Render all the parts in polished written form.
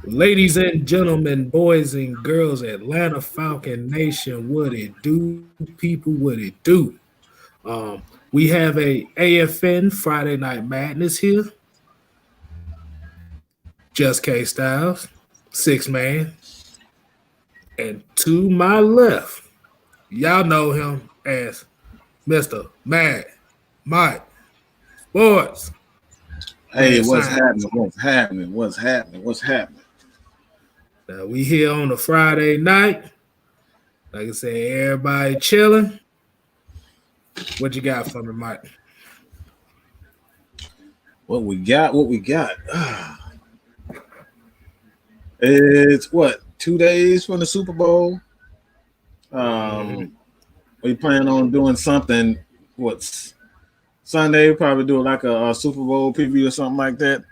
Ladies and gentlemen, boys and girls, Atlanta Falcon Nation, what it do, people, what it do. Um, we have a AFN Friday Night Madness here. Just Kstlyz, six man, and to my left, y'all know him as Mr. Mad Mike Sports. Hey, Man, what's sign. happening? What's happening? What's happening? What's happening? Now we here on a Friday night. Like I said, everybody chilling. What you got for me, Mike? What we got? What we got? It's what 2 days from the Super Bowl. We plan on doing something. What's Sunday? We probably do like a Super Bowl preview or something like that.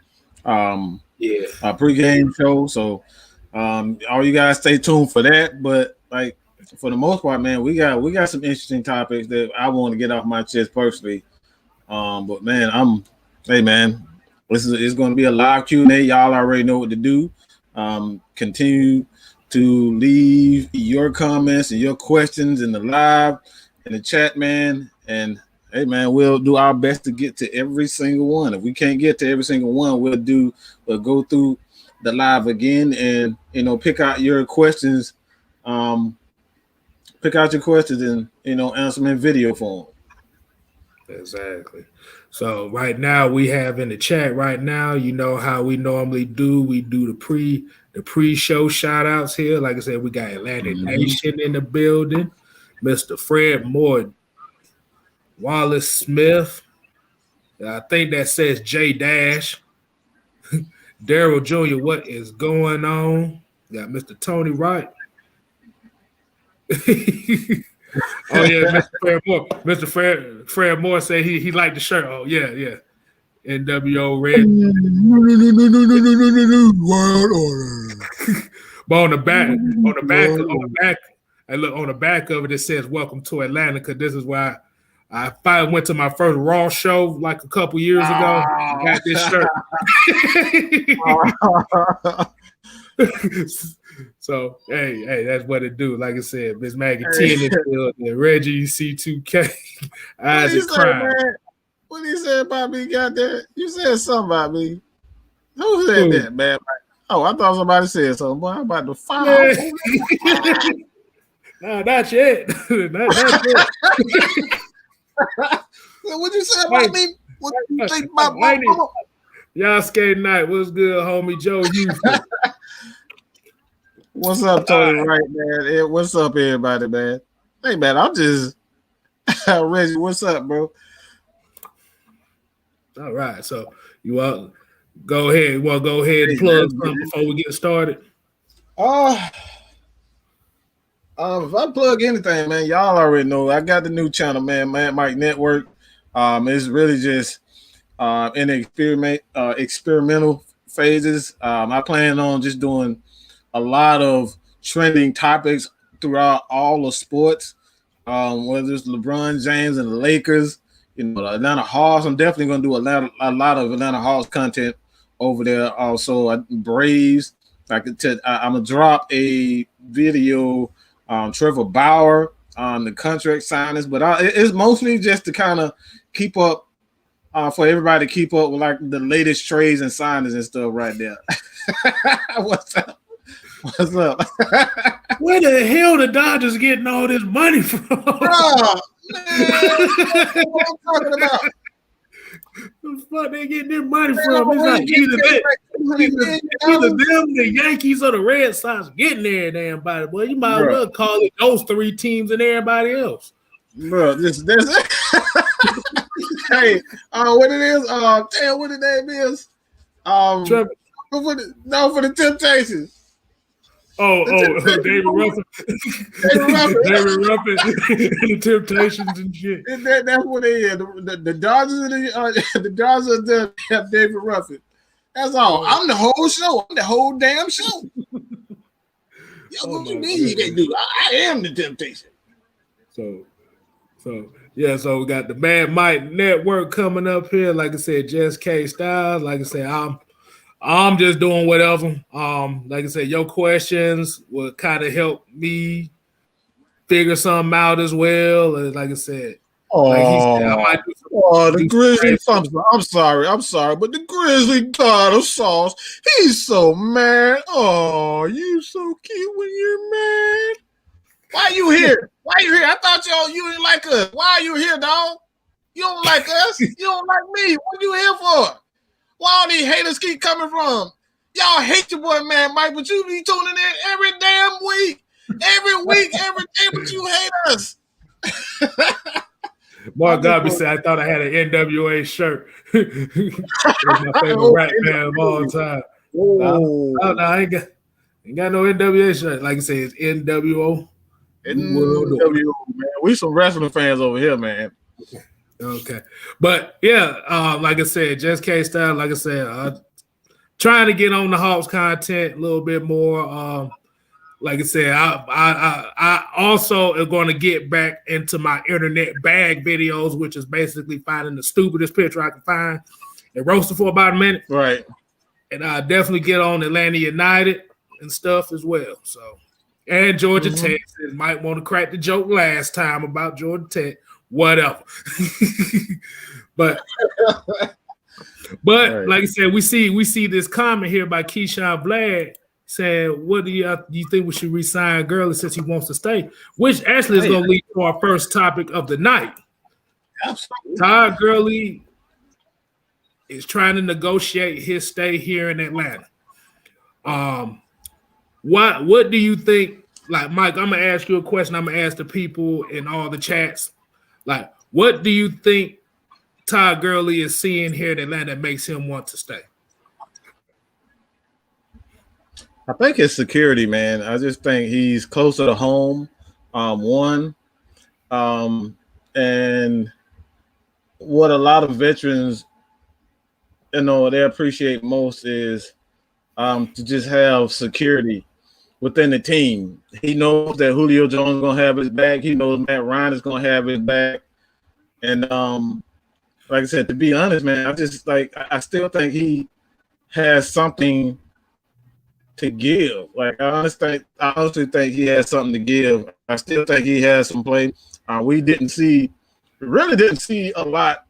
Yeah. A pregame show. So, all you guys stay tuned for that. But like for the most part, man, we got some interesting topics that I want to get off my chest personally. But man, hey man, it's going to be a live Q&A. Y'all already know what to do. Continue to leave your comments and your questions in the chat, man. And hey man, we'll do our best to get to every single one. If we can't get to every single one, we'll go through the live again and pick out your questions. Pick out your questions and answer them in video form. Exactly. So right now we have in the chat right now, you know how we normally do. We do the pre-show shout outs here. Like I said, we got Atlantic Nation in the building, Mr. Fred Moore, Wallace Smith. I think that says J Dash. Daryl Jr., what is going on? Got Mr. Tony Wright. Oh yeah, Mr. Fred Moore. Mr. Fred Moore said he liked the shirt. Oh yeah. NWO red. World order. But on the back, and look on the back of it, it says "Welcome to Atlanta." Because this is why I finally went to my first Raw show like a couple years ago. Got this shirt. So hey, that's what it do. Like I said, Miss Maggie T in the field, and Reggie C2K. Eyes are crying. What he said about me? Got that? You said something about me. Who said that, man? Oh, I thought somebody said something. Boy, I'm about to fire. No, not yet. not yet. What you say about me? What you think about my mama? Y'all skate night. What's good, homie Joe Houston? What's up, Tony? Right, man. Hey, what's up, everybody, man? Hey, man, I'm just Reggie. What's up, bro? All right, so you want go ahead. You want to go ahead and plug something before we get started? If I plug anything, man, y'all already know I got the new channel, man, Mad Mike Network. It's really just in experimental phases. I plan on just doing a lot of trending topics throughout all the sports, whether it's LeBron James and the Lakers, the Atlanta Hawks. I'm definitely going to do a lot of Atlanta Hawks content over there. Also, Braves. I'm going to drop a video Trevor Bauer on the contract signings, but it's mostly just to kind of keep up for everybody to keep up with like the latest trades and signings and stuff right there. What's up? What's up? Where the hell the Dodgers getting all this money from? Bro, man, what I'm talking about? The fuck they getting their money from? It's like either them, the Yankees, or the Red Sox getting there, damn body. Boy, you might as well call it those three teams and everybody else. Bro, this hey, what it is? Tell what the name is. Trevor. For the Temptations. David Ruffin. David Ruffin. The Temptations and shit. That's what they is. The Dodgers and the Dodgers have David Ruffin. That's all. I'm the whole show. I'm the whole damn show. What you mean you can do? I am the Temptation. So we got the Mad Mike Network coming up here. Like I said, just Kstlyz. Like I said, I'm just doing whatever. Like I said, your questions will kind of help me figure something out as well. And like I said, like he said, I might the Grizzly. I'm sorry, but the Grizzly tartar sauce. He's so mad. Oh, you so cute when you're mad. Why you here? Why you here? I thought you didn't like us. Why are you here, dog? You don't like us. You don't like me. What you here for? Why all these haters keep coming from? Y'all hate your boy, man, Mike, but you be tuning in every damn week. Every week, every day, but you hate us. Mark Gobby said, I thought I had an NWA shirt. It's my favorite rap band of all time. No, I ain't got no NWA shirt. Like I said, it's NWO. NWO, man. We some wrestling fans over here, man. Okay. But yeah, like I said, just KSTYLZ, like I said, trying to get on the Hawks content a little bit more. Like I said, I also am going to get back into my internet bag videos, which is basically finding the stupidest picture I can find and roast it for about a minute. Right. And I definitely get on Atlanta United and stuff as well. So, and Georgia Tech. Might want to crack the joke last time about Georgia Tech. Whatever. but right. Like I said, we see this comment here by Keyshawn Vlad saying, what do you think we should re-sign Gurley since he wants to stay? Which actually is going to lead to our first topic of the night. Absolutely. Todd Gurley is trying to negotiate his stay here in Atlanta. What do you think? Like, Mike, I'm going to ask you a question. I'm going to ask the people in all the chats. Like, what do you think Todd Gurley is seeing here in Atlanta that makes him want to stay? I think it's security, man. I just think he's closer to home, one. And what a lot of veterans, they appreciate most is to just have security within the team. He knows that Julio Jones is going to have his back. He knows Matt Ryan is going to have his back. And like I said, to be honest, man, I still think he has something to give. Like, I honestly think he has something to give. I still think he has some play. We really didn't see a lot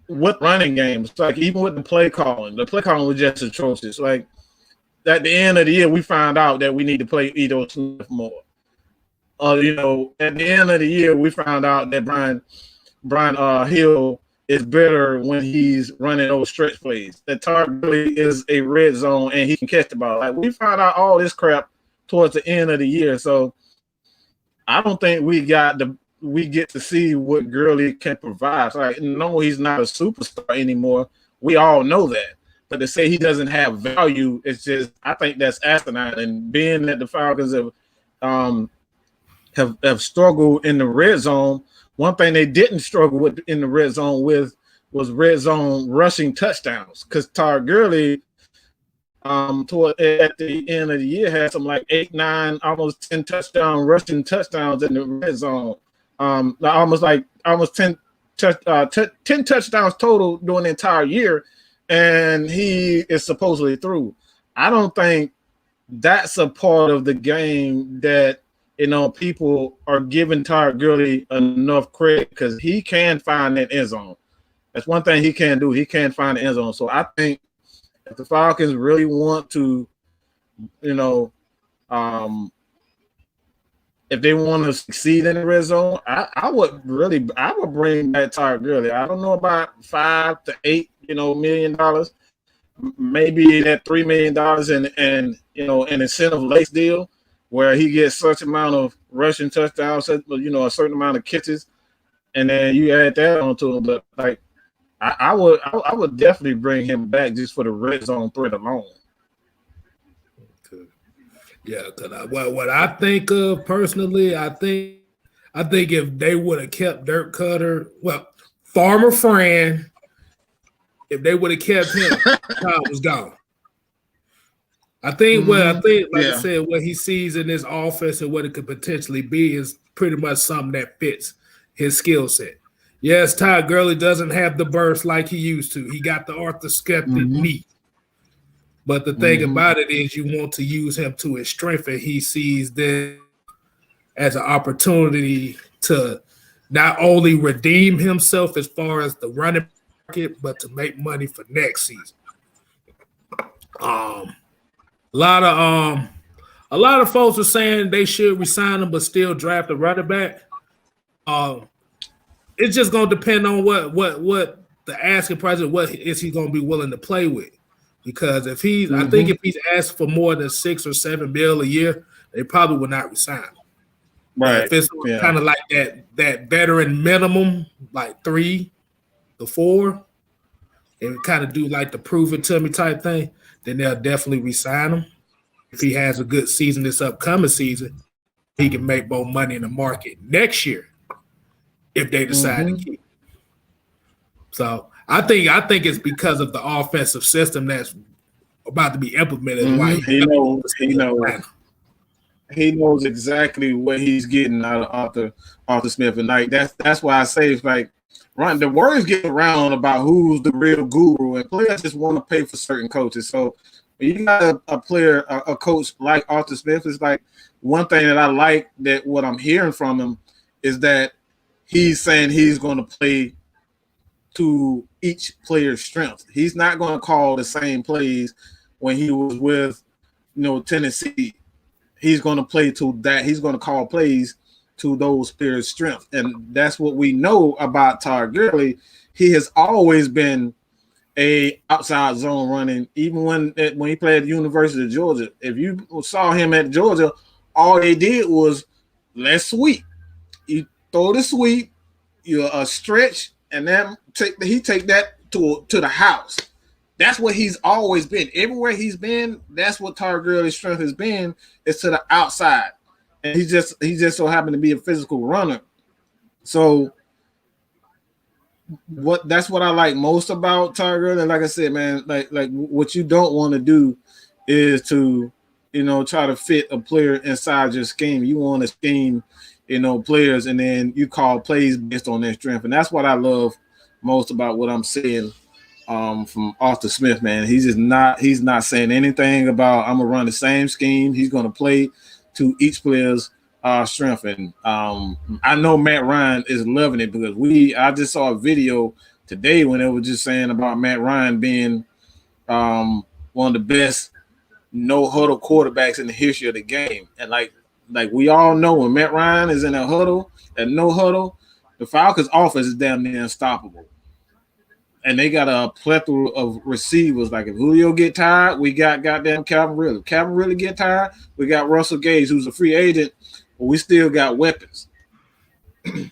with running games. Like, even with the play calling was just atrocious. Like, at the end of the year, we found out that we need to play Ito Smith more. At the end of the year, we found out that Brian Hill is better when he's running those stretch plays. That Todd really is a red zone and he can catch the ball. Like, we found out all this crap towards the end of the year. So I don't think we get to see what Gurley can provide. Like, no, he's not a superstar anymore. We all know that. But to say he doesn't have value, it's just, I think that's asinine. And being that the Falcons have struggled in the red zone, one thing they didn't struggle with in the red zone with was red zone rushing touchdowns, because Todd Gurley at the end of the year had some like 8, 9, almost 10 rushing touchdowns in the red zone. Almost 10 touchdowns total during the entire year, and he is supposedly through. I don't think that's a part of the game that people are giving Todd Gurley enough credit, because he can find that end zone. That's one thing he can do. He can find the end zone. So I think if the Falcons really want to, if they want to succeed in the red zone, I would bring back Todd Gurley. I don't know about $5 to $8 million, maybe that $3 million and an incentive lace deal, where he gets such amount of rushing touchdowns, a certain amount of catches, and then you add that onto him. But like, I would definitely bring him back just for the red zone threat alone. Yeah, because what I think of personally, I think if they would have kept Dirk Cutter, former friend, if they would have kept him, Todd was gone. I think I said, what he sees in this offense and what it could potentially be is pretty much something that fits his skill set. Yes, Todd Gurley doesn't have the burst like he used to. He got the arthroscopic knee. But the thing about it is you want to use him to his strength, and he sees this as an opportunity to not only redeem himself as far as the running market, but to make money for next season. A lot of folks are saying they should resign him, but still draft a running back. It's just gonna depend on what the asking price is. What is he gonna be willing to play with? Because if he's, I think if he's asked for more than $6 or $7 million a year, they probably will not resign him. Right. If it's kind of like that veteran minimum, like 3 to 4, and kind of do like the prove it to me type thing, then they'll definitely resign him. If he has a good season this upcoming season, he can make more money in the market next year if they decide to keep him. So I think it's because of the offensive system that's about to be implemented. Why he knows exactly what he's getting out of Arthur Smith, and like that's why I say it's like the words get around about who's the real guru, and players just want to pay for certain coaches. So when you got a coach like Arthur Smith, it's like one thing that I like that what I'm hearing from him is that he's saying he's going to play to each player's strength. He's not going to call the same plays when he was with, Tennessee. He's going to play to that. He's going to call plays to those players' strength. And that's what we know about Todd Gurley. He has always been a outside zone running, even when he played at the University of Georgia. If you saw him at Georgia, all they did was let's sweep. You throw the sweep, you stretch, and then he take that to the house. That's what he's always been. Everywhere he's been, that's what Todd Gurley's strength has been, is to the outside. And he just so happened to be a physical runner. So that's what I like most about Todd Gurley. And like I said, man, like what you don't want to do is to, try to fit a player inside your scheme. You want to scheme, players, and then you call plays based on their strength. And that's what I love most about what I'm seeing from Arthur Smith, man. He's not saying anything about I'm gonna run the same scheme. He's gonna play to each player's strength. And I know Matt Ryan is loving it because I just saw a video today when it was just saying about Matt Ryan being one of the best no huddle quarterbacks in the history of the game. And like we all know, when Matt Ryan is in a huddle, at no huddle, the Falcons offense is damn near unstoppable. And they got a plethora of receivers. Like if Julio get tired, we got goddamn Calvin Ridley. If Calvin Ridley get tired, we got Russell Gage, who's a free agent, but we still got weapons. Hey,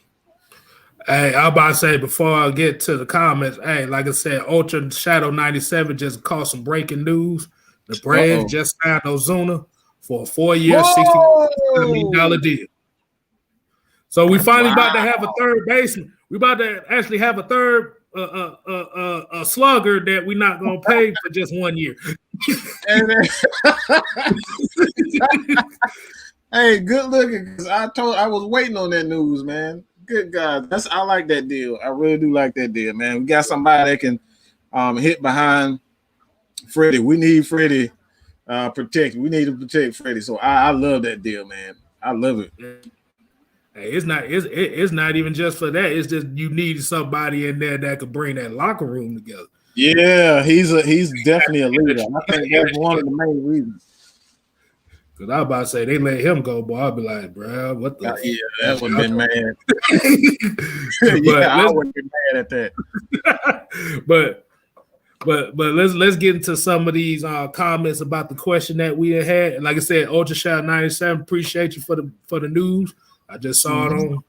I'm about to say before I get to the comments, hey, like I said, Ultra Shadow 97 just caught some breaking news. The Braves just signed Ozuna for a 4-year, $60 million deal. So we finally about to have a third baseman. We about to actually have a third a slugger that we're not gonna pay for just 1 year. Hey, good looking, because I was waiting on that news, man. Good God, I like that deal. I really do like that deal, man. We got somebody that can hit behind Freddie. We need Freddie protect. We need to protect Freddie. So I love that deal, man. I love it. Hey, it's not even just for that. It's just you need somebody in there that could bring that locker room together. Yeah, he's definitely a leader. I think that's one of the main reasons. Because I was about to say they let him go, boy. I'd be like, bro, what the? Yeah, that would have been mad. I would have been mad at that. But let's get into some of these comments about the question that we had. And like I said, Ultra Shot 97, appreciate you for the news. I just saw it on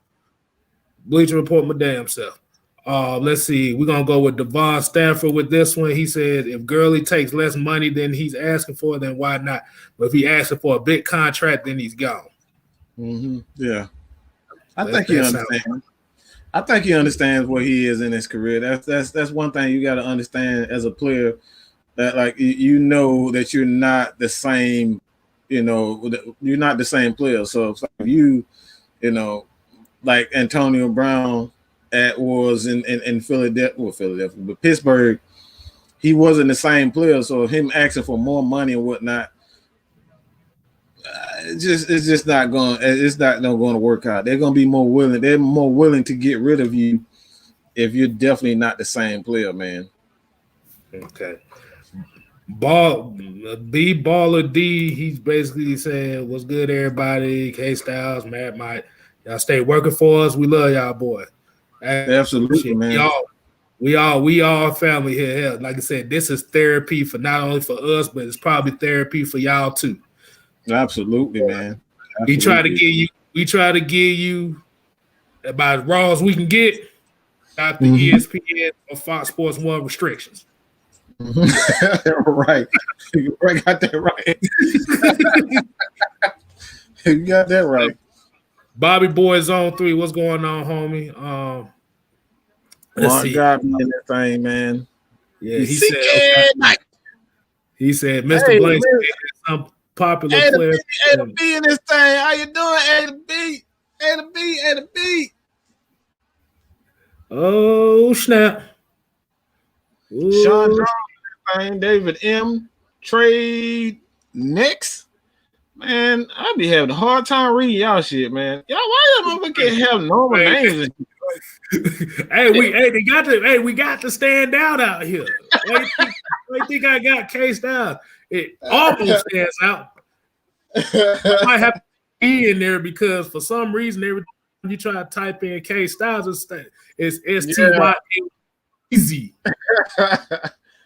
Bleacher Report my damn self. Let's see. We're going to go with Devon Stanford with this one. He said, if Gurley takes less money than he's asking for, then why not? But if he asking for a big contract, then he's gone. Mm-hmm. Yeah. I think he understands. I think he understands where he is in his career. That's one thing you got to understand as a player, that like that you're not the same, you're not the same player. So if you like Antonio Brown was in Philadelphia, but Pittsburgh, he wasn't the same player. So him asking for more money and whatnot, it's just not going. It's not going to work out. They're going to be more willing. They're more willing to get rid of you if you're definitely not the same player, man. Okay. Baller D, he's basically saying, "What's good, everybody? KSTYLZ, Matt, Mike, y'all stay working for us. We love y'all, boy. Absolutely, man. We all family here. Hell, like I said, this is therapy for not only for us, but it's probably therapy for y'all too. Absolutely, man. Absolutely. We try to give you about as raw as we can get out the ESPN or Fox Sports 1 restrictions." Right. You got that right. You got that right. Bobby Boy Zone 3, what's going on, homie? Let's see. God me in that thing, man. Yeah, he said Mr. Blank said some popular player. A to B in this thing. How you doing? A to B. A to B. A to B. Oh, snap. Ooh. Sean Jones, David M. Trade next. Man, I be having a hard time reading y'all shit, man. Y'all, why y'all motherfuckers have normal names? We got to stand out here. I think I got KSTYLZ. It almost stands out. I might have to be in there because for some reason every time you try to type in KSTYLZ, it's STYLZ.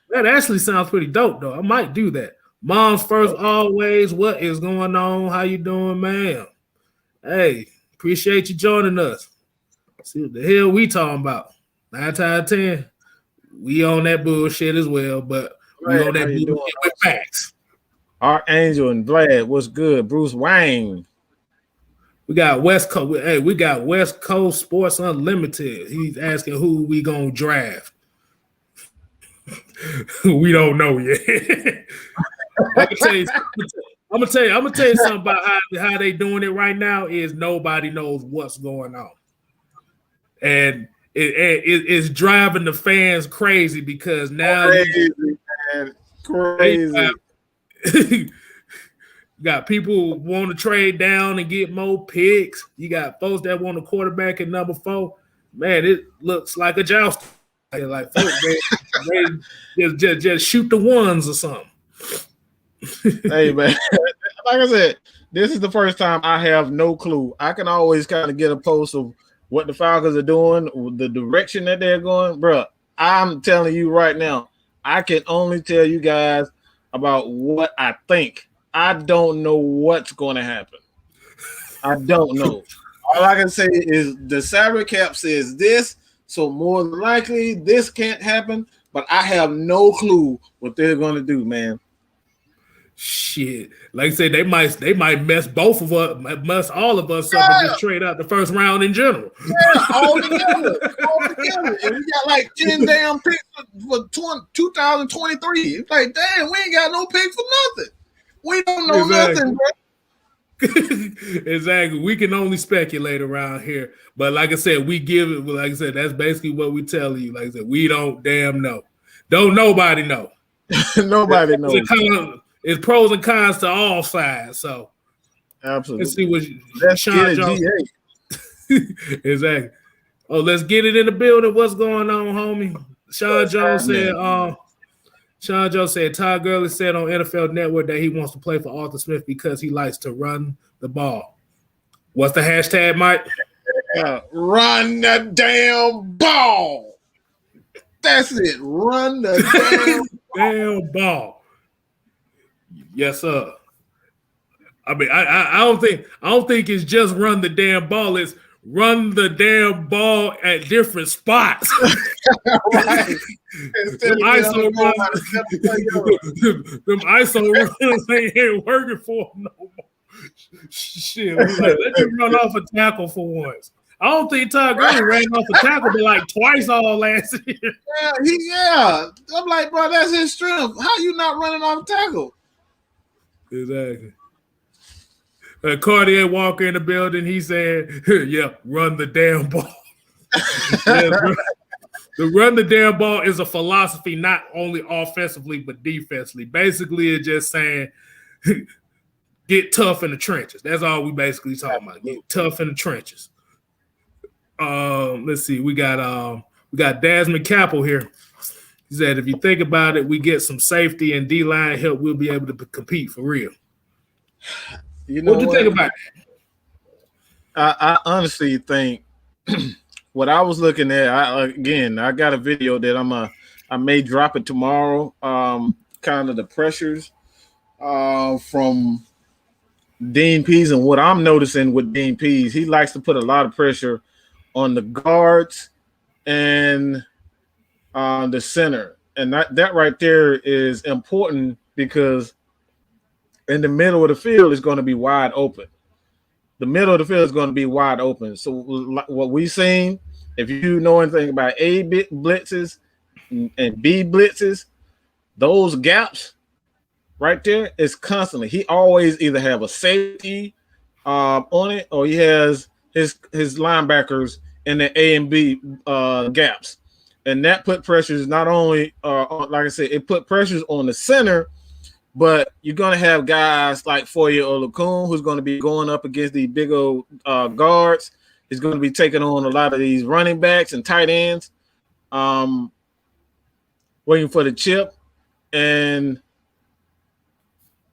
That actually sounds pretty dope, though. I might do that. Mom's first always. What is going on? How you doing, ma'am? Hey, appreciate you joining us. See what the hell we talking about. 9 times out of 10, we on that bullshit as well, but we on that bullshit with facts. Archangel and Vlad, what's good? Bruce Wayne. We got West Coast. Hey, we got West Coast Sports Unlimited. He's asking who we gonna draft. We don't know yet. I'm gonna tell you something about how they doing it right now. Is nobody knows what's going on, and it's driving the fans crazy because now crazy. You got people want to trade down and get more picks. You got folks that want a quarterback at number 4. Man, it looks like a joust. Like folks, they just shoot the ones or something. Hey man, like I said, this is the first time I have no clue. I can always kind of get a pulse of what the Falcons are doing, the direction that they're going, bro. I'm telling you right now, I can only tell you guys about what I think. I don't know what's going to happen. I don't know. All I can say is the salary cap says this. So more than likely, this can't happen, but I have no clue what they're going to do, man. Shit, like I said, they might mess both of us, mess all of us up, and just trade out the first round in general. Yeah, all together. And we got like 10 damn picks for 2023. It's like, damn, we ain't got no picks for nothing. We don't know nothing, bro. Exactly. We can only speculate around here. But like I said, we give it, like I said, that's basically what we tell you. Like I said, we don't damn know. Don't nobody know. Nobody knows. It's pros and cons to all sides. So absolutely. Let's see what Sean Jones. Exactly. Oh, let's get it in the building. What's going on, homie? Sean Jones said Todd Gurley said on NFL Network that he wants to play for Arthur Smith because he likes to run the ball. What's the hashtag, Mike? Run the damn ball. That's it. Run the damn ball. Yes, sir. I mean, I don't think it's just run the damn ball. It's run the damn ball at different spots. Right. Them ISO runs ain't working for them no more. Shit, like, let him run off a tackle for once. I don't think Todd Gurley ran off a tackle but like twice all last year. Yeah. I'm like, bro, that's his strength. How you not running off a tackle? Exactly. Cartier Walker in the building. He said, "Yeah, run the damn ball." Yeah, bro. The run the damn ball is a philosophy, not only offensively but defensively. Basically, it's just saying get tough in the trenches. That's all we basically talking about. Get tough in the trenches. Let's see. We got Desmond Capel here. He said, if you think about it, we get some safety and D-line help, we'll be able to compete for real. You know what do you think about that? I honestly think what I was looking at, I got a video that I may drop it tomorrow. Kind of the pressures from Dean Pease, and what I'm noticing with Dean Pease, he likes to put a lot of pressure on the guards and the center, and that right there is important because in the middle of the field is going to be wide open. The middle of the field is going to be wide open. So what we've seen, if you know anything about A blitzes and B blitzes, those gaps right there is constantly. He always either have a safety on it, or he has his linebackers in the A and B gaps, and that put pressures not only like I said, it put pressures on the center. But you're going to have guys like Foye Oluokun, who's going to be going up against these big old guards. He's going to be taking on a lot of these running backs and tight ends, waiting for the chip. And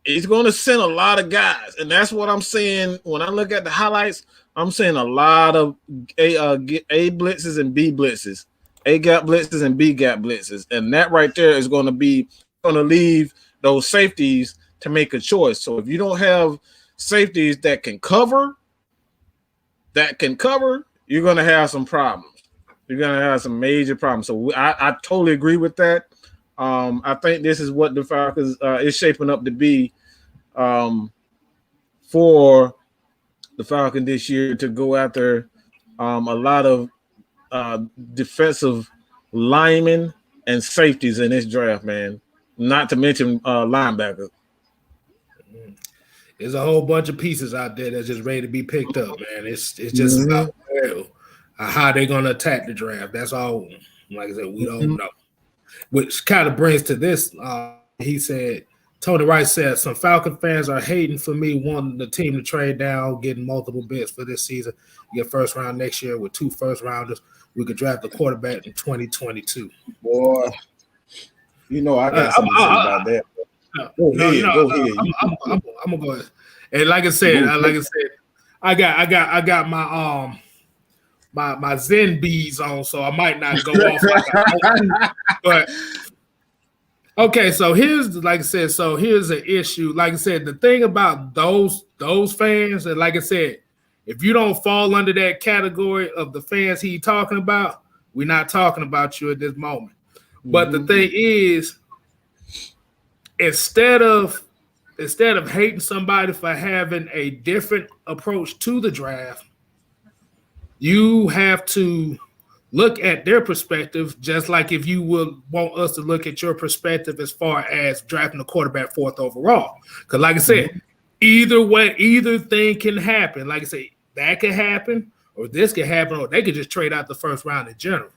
he's going to send a lot of guys. And that's what I'm seeing. When I look at the highlights, I'm seeing a lot of A blitzes and B blitzes, A gap blitzes and B gap blitzes. And that right there is going to leave those safeties to make a choice. So if you don't have safeties that can cover, you're going to have some problems. You're going to have some major problems. So I totally agree with that. I think this is what the Falcons is shaping up to be for the Falcons this year, to go after a lot of defensive linemen and safeties in this draft, man. Not to mention linebacker. There's a whole bunch of pieces out there that's just ready to be picked up, man. It's just about how they're going to attack the draft. That's all. Like I said, we don't know. Which kind of brings to this. He said, Tony Rice said, some Falcon fans are hating for me wanting the team to trade down, getting multiple bids for this season. Get first round next year with 2 first rounders. We could draft a quarterback in 2022. Boy. You know, I got something to say about that. Go ahead. I'm gonna go ahead. And like I said, I got my Zen bees on, so I might not go off like but okay, so here's an issue. Like I said, the thing about those fans, and like I said, if you don't fall under that category of the fans he's talking about, we're not talking about you at this moment. But the thing is, instead of hating somebody for having a different approach to the draft, you have to look at their perspective, just like if you would want us to look at your perspective as far as drafting a quarterback 4th overall. Because like I said, either thing can happen. Like I said, that could happen, or this could happen, or they could just trade out the first round in general.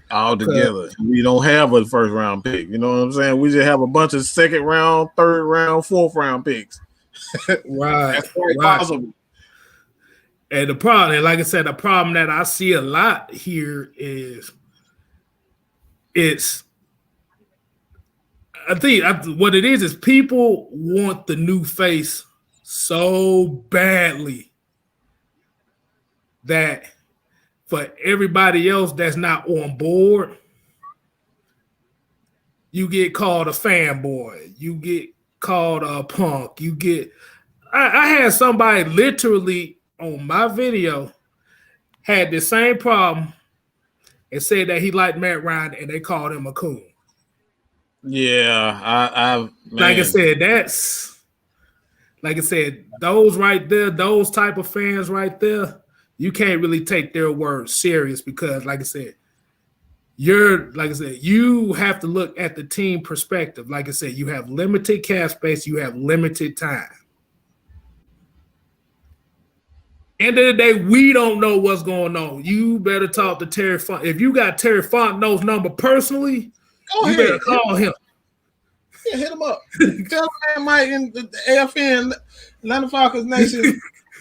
All together. We don't have a first round pick. You know what I'm saying? We just have a bunch of 2nd round, 3rd round, 4th round picks. Right. That's quite possible. And the problem, and like I said, the problem that I see a lot here is what it is people want the new face so badly that for everybody else that's not on board, you get called a fanboy. You get called a punk. I had somebody literally on my video had the same problem and said that he liked Matt Ryan and they called him a coon. Yeah, like I said, those right there, those type of fans right there, you can't really take their word serious because, like I said, you have to look at the team perspective. Like I said, you have limited cap space, you have limited time. End of the day, we don't know what's going on. You better talk to Terry Font. If you got Terry Fontenot's number personally, you better call him. Yeah, hit him up. Tell him, man, Mike, in the AFN, Atlanta Falcons Nation,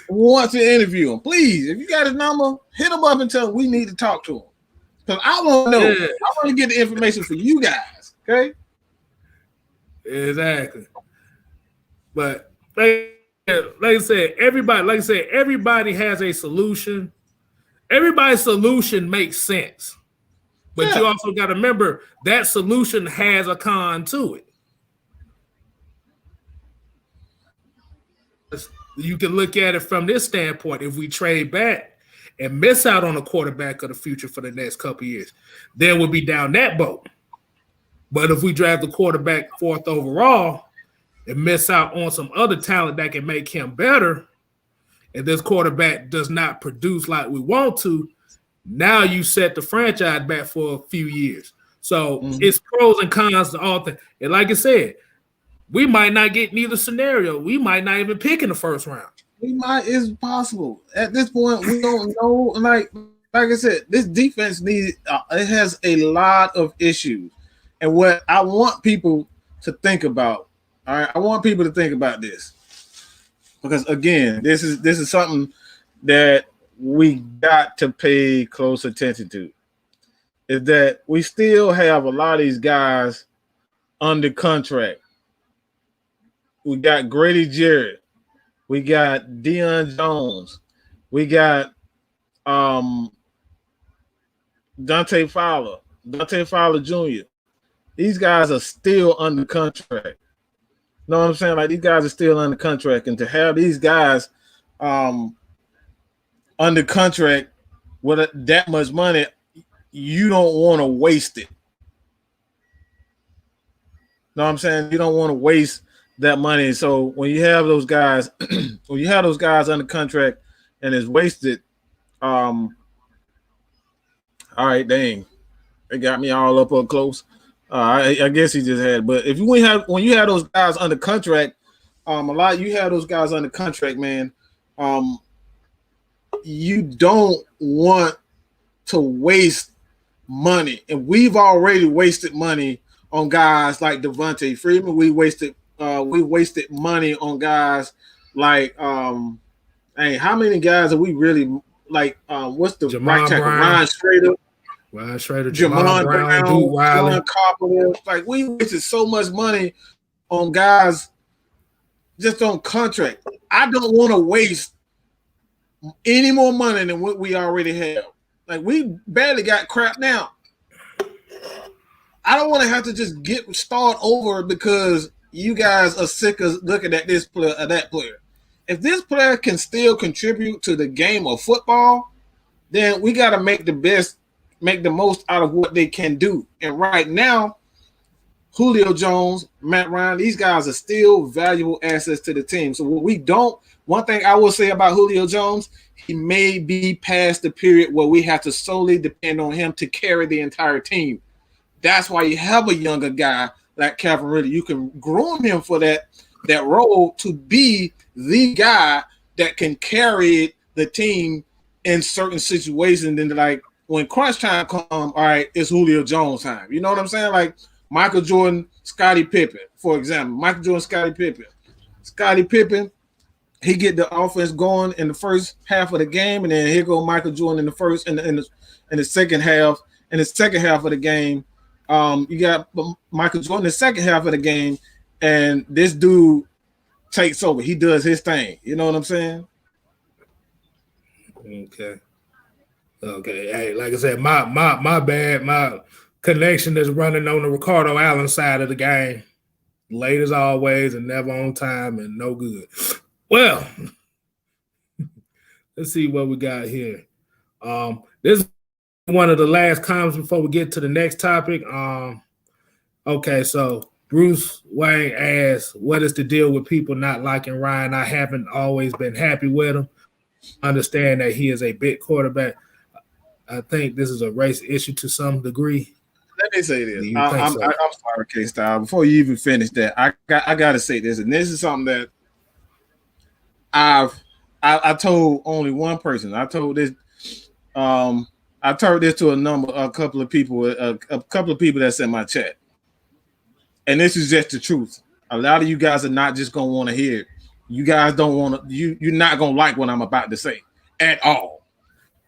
want to interview him. Please, if you got his number, hit him up and tell him we need to talk to him. Because I want to know. Yeah. I want to get the information for you guys. Okay? Exactly. But like I said, everybody has a solution. Everybody's solution makes sense. But you also got to remember that solution has a con to it. You can look at it from this standpoint. If we trade back and miss out on a quarterback of the future for the next couple of years, then we'll be down that boat. But if we draft the quarterback 4th overall and miss out on some other talent that can make him better, and this quarterback does not produce like we want to, now you set the franchise back for a few years. So it's pros and cons to all things. And like I said, we might not get neither scenario. We might not even pick in the first round. We might. It's possible. At this point, we don't know. Like I said, this defense needs. It has a lot of issues. And what I want people to think about, all right, I want people to think about this, because again, this is something that we got to pay close attention to. Is that we still have a lot of these guys under contract. We got Grady Jarrett. We got Deion Jones. We got Dante Fowler Jr. These guys are still under contract. Know what I'm saying? Like, these guys are still under contract. And to have these guys under contract with that much money, you don't want to waste it. Know what I'm saying? You don't want to waste that money. So when you have those guys, under contract and it's wasted, all right, dang, it got me all up close. I guess he just had, but if when you have those guys under contract, you have those guys under contract, man. You don't want to waste money, and we've already wasted money on guys like Devontae Freeman. We wasted money on guys like hey, how many guys are we really like? What's the right tackle? Ryan Schrader, Jamon Brown, John Carpenter. Like, we wasted so much money on guys just on contract. I don't want to waste any more money than what we already have. Like, we barely got crap now. I don't want to have to just start over because you guys are sick of looking at this player or that player. If this player can still contribute to the game of football, then we got to make the most out of what they can do. And right now, Julio Jones, Matt Ryan, these guys are still valuable assets to the team. So one thing I will say about Julio Jones, he may be past the period where we have to solely depend on him to carry the entire team. That's why you have a younger guy like Calvin Ridley. You can groom him for that role to be the guy that can carry the team in certain situations. And like, when crunch time comes, all right, it's Julio Jones time. You know what I'm saying? Like Michael Jordan, Scottie Pippen, for example. Michael Jordan, Scottie Pippen, he get the offense going in the first half of the game, and then here go Michael Jordan in the first and in the second half. In the second half of the game, you got Michael Jordan in the second half of the game, and this dude takes over. He does his thing. You know what I'm saying? Okay. Hey, like I said, my bad. My connection is running on the Ricardo Allen side of the game. Late as always and never on time and no good. Well, let's see what we got here. This is one of the last comments before we get to the next topic. Okay, so Bruce Wayne asks, what is the deal with people not liking Ryan? I haven't always been happy with him. Understand that he is a big quarterback. I think this is a race issue to some degree. Let me say this. I'm sorry, K-Style. Before you even finish that, I got to say this, and this is something that I've I told only one person. I told this. I told this to a couple of people that's in my chat, and this is just the truth. A lot of you guys are not just gonna want to hear it. You guys don't want to. You're not gonna like what I'm about to say at all.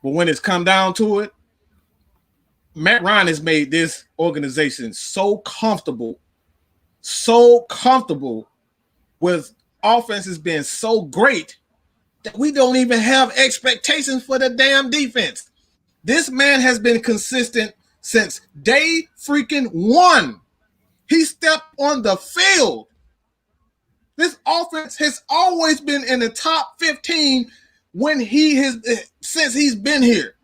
But when it's come down to it, Matt Ryan has made this organization so comfortable with offenses being so great that we don't even have expectations for the damn defense. This man has been consistent since day freaking one. He stepped on the field. This offense has always been in the top 15 since he's been here.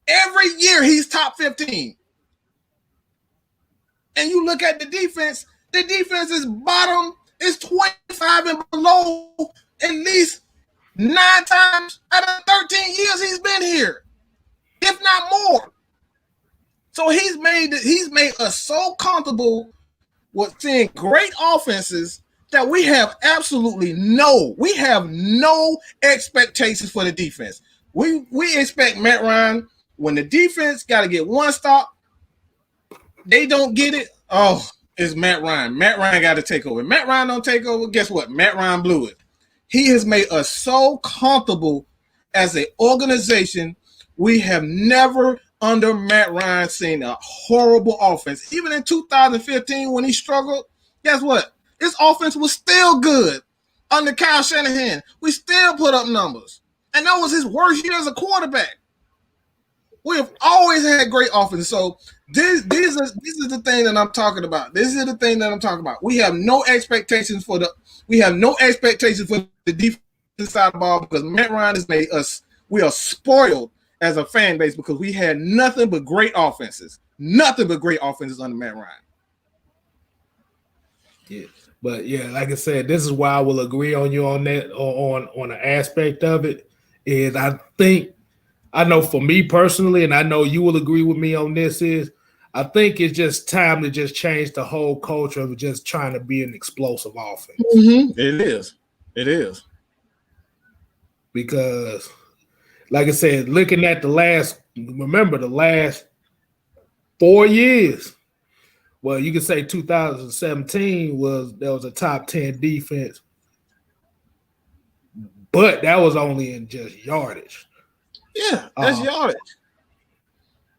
Every year he's top 15. And you look at the defense is bottom, is 25 and below at least 9 times out of 13 years he's been here, if not more. So he's made us so comfortable with seeing great offenses that we have no expectations for the defense. We expect Matt Ryan, when the defense got to get one stop, they don't get it. Oh, it's Matt Ryan. Matt Ryan got to take over. Matt Ryan don't take over. Guess what? Matt Ryan blew it. He has made us so comfortable as an organization. We have never under Matt Ryan seen a horrible offense. Even in 2015 when he struggled, guess what? His offense was still good under Kyle Shanahan. We still put up numbers. And that was his worst year as a quarterback. We have always had great offense. So this is the thing that I'm talking about. We have no expectations for the defensive side of the ball because Matt Ryan has made us. We are spoiled as a fan base because we had nothing but great offenses. Nothing but great offenses under Matt Ryan. Yeah. But yeah, like I said, this is why I will agree on you on that on an aspect of it. Is I know for me personally, and I know you will agree with me on this, is I think it's just time to just change the whole culture of just trying to be an explosive offense. Mm-hmm. It is. Because, like I said, looking at the last 4 years, well, you could say 2017 was a top 10 defense, but that was only in just yardage. Yeah, that's yardage.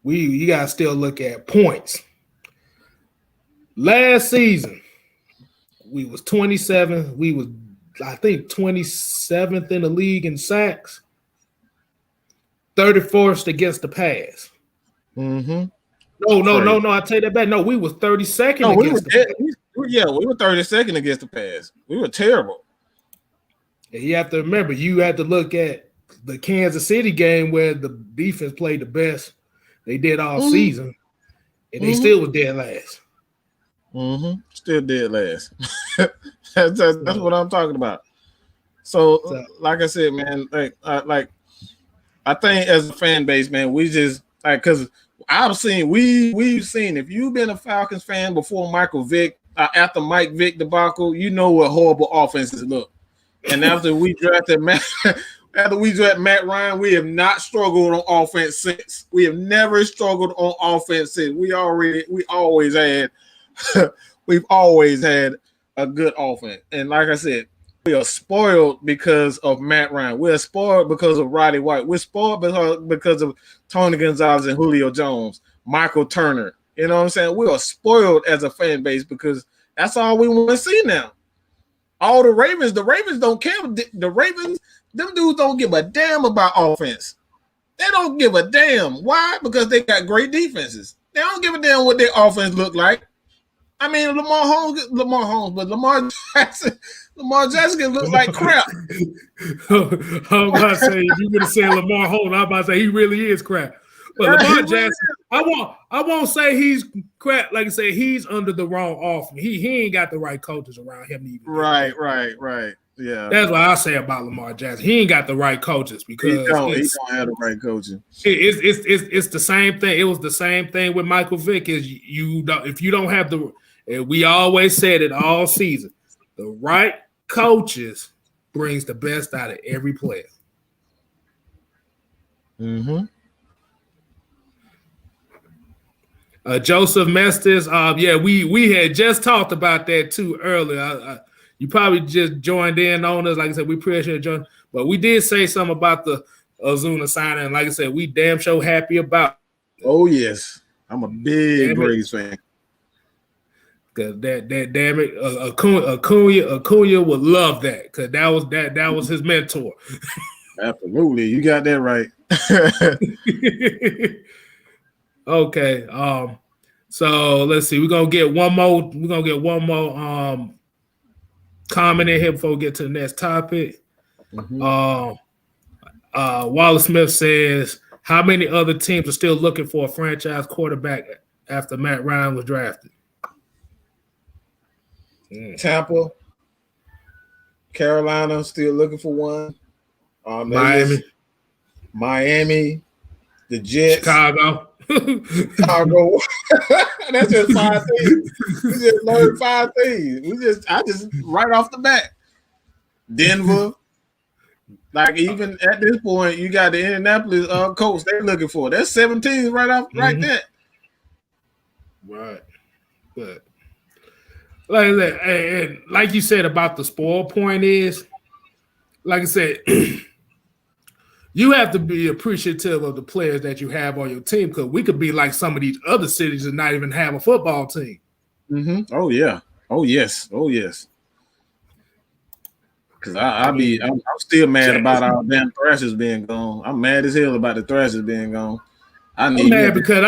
You gotta still look at points. Last season, we was 27. We was, I think, 27th in the league in sacks, 34th against the pass. Mm-hmm. No. I take that back. No, we was 32nd against the pass. Yeah, we were 32nd against the pass. We were terrible. And you have to remember, you have to look at the Kansas City game where the defense played the best they did all season, and they still was dead last. Mm-hmm. Still dead last. that's what I'm talking about. So, like I said, man, like I think as a fan base, man, we just because we've seen if you've been a Falcons fan before Michael Vick, after Mike Vick debacle, you know what horrible offenses look. And after we drafted Matt Ryan, we have not struggled on offense since. We have never struggled on offense since. We've always had a good offense. And like I said, we are spoiled because of Matt Ryan. We're spoiled because of Roddy White. We're spoiled because of Tony Gonzalez and Julio Jones, Michael Turner. You know what I'm saying? We are spoiled as a fan base because that's all we want to see now. All the Ravens don't care. The Ravens, them dudes don't give a damn about offense. They don't give a damn. Why? Because they got great defenses. They don't give a damn what their offense look like. I mean, Lamar Holmes, but Lamar Jackson can look like crap. I'm about to say, if you would have said Lamar Holmes, I'm about to say he really is crap. But Lamar Jackson, I won't say he's crap. Like I said, he's under the wrong offense. He ain't got the right coaches around him either. Right. Yeah, that's what I say about Lamar Jackson. He ain't got the right coaches because he don't have the right coaching. It's the same thing. It was the same thing with Michael Vick. If you don't have the, we always said it all season, the right coaches brings the best out of every player. Mm-hmm. Joseph Mestis, yeah, we had just talked about that too earlier. You probably just joined in on us. Like I said, we appreciate joining, but we did say something about the Ozuna signing. Like I said, we damn sure happy about. Oh yes, I'm a big Braves fan. Cause that damn it, Acuna would love that because that was his mentor. Absolutely, you got that right. Okay. So let's see. We're gonna get one more comment in here before we get to the next topic. Mm-hmm. Wallace Smith says, how many other teams are still looking for a franchise quarterback after Matt Ryan was drafted? Tampa, Carolina, still looking for one. Miami, the Jets, Chicago. That's just 5 things. We just learned 5 things. I just right off the bat. Denver. Like even at this point, you got the Indianapolis coach they're looking for. That's 17 right there. Right. But like you said about the spoil point is, like I said, you have to be appreciative of the players that you have on your team because we could be like some of these other cities and not even have a football team. Mm-hmm. Oh yeah. Oh yes. Oh yes. Because I'm still mad about our damn Thrashers being gone. I'm mad as hell about the Thrashers being gone. I'm mad because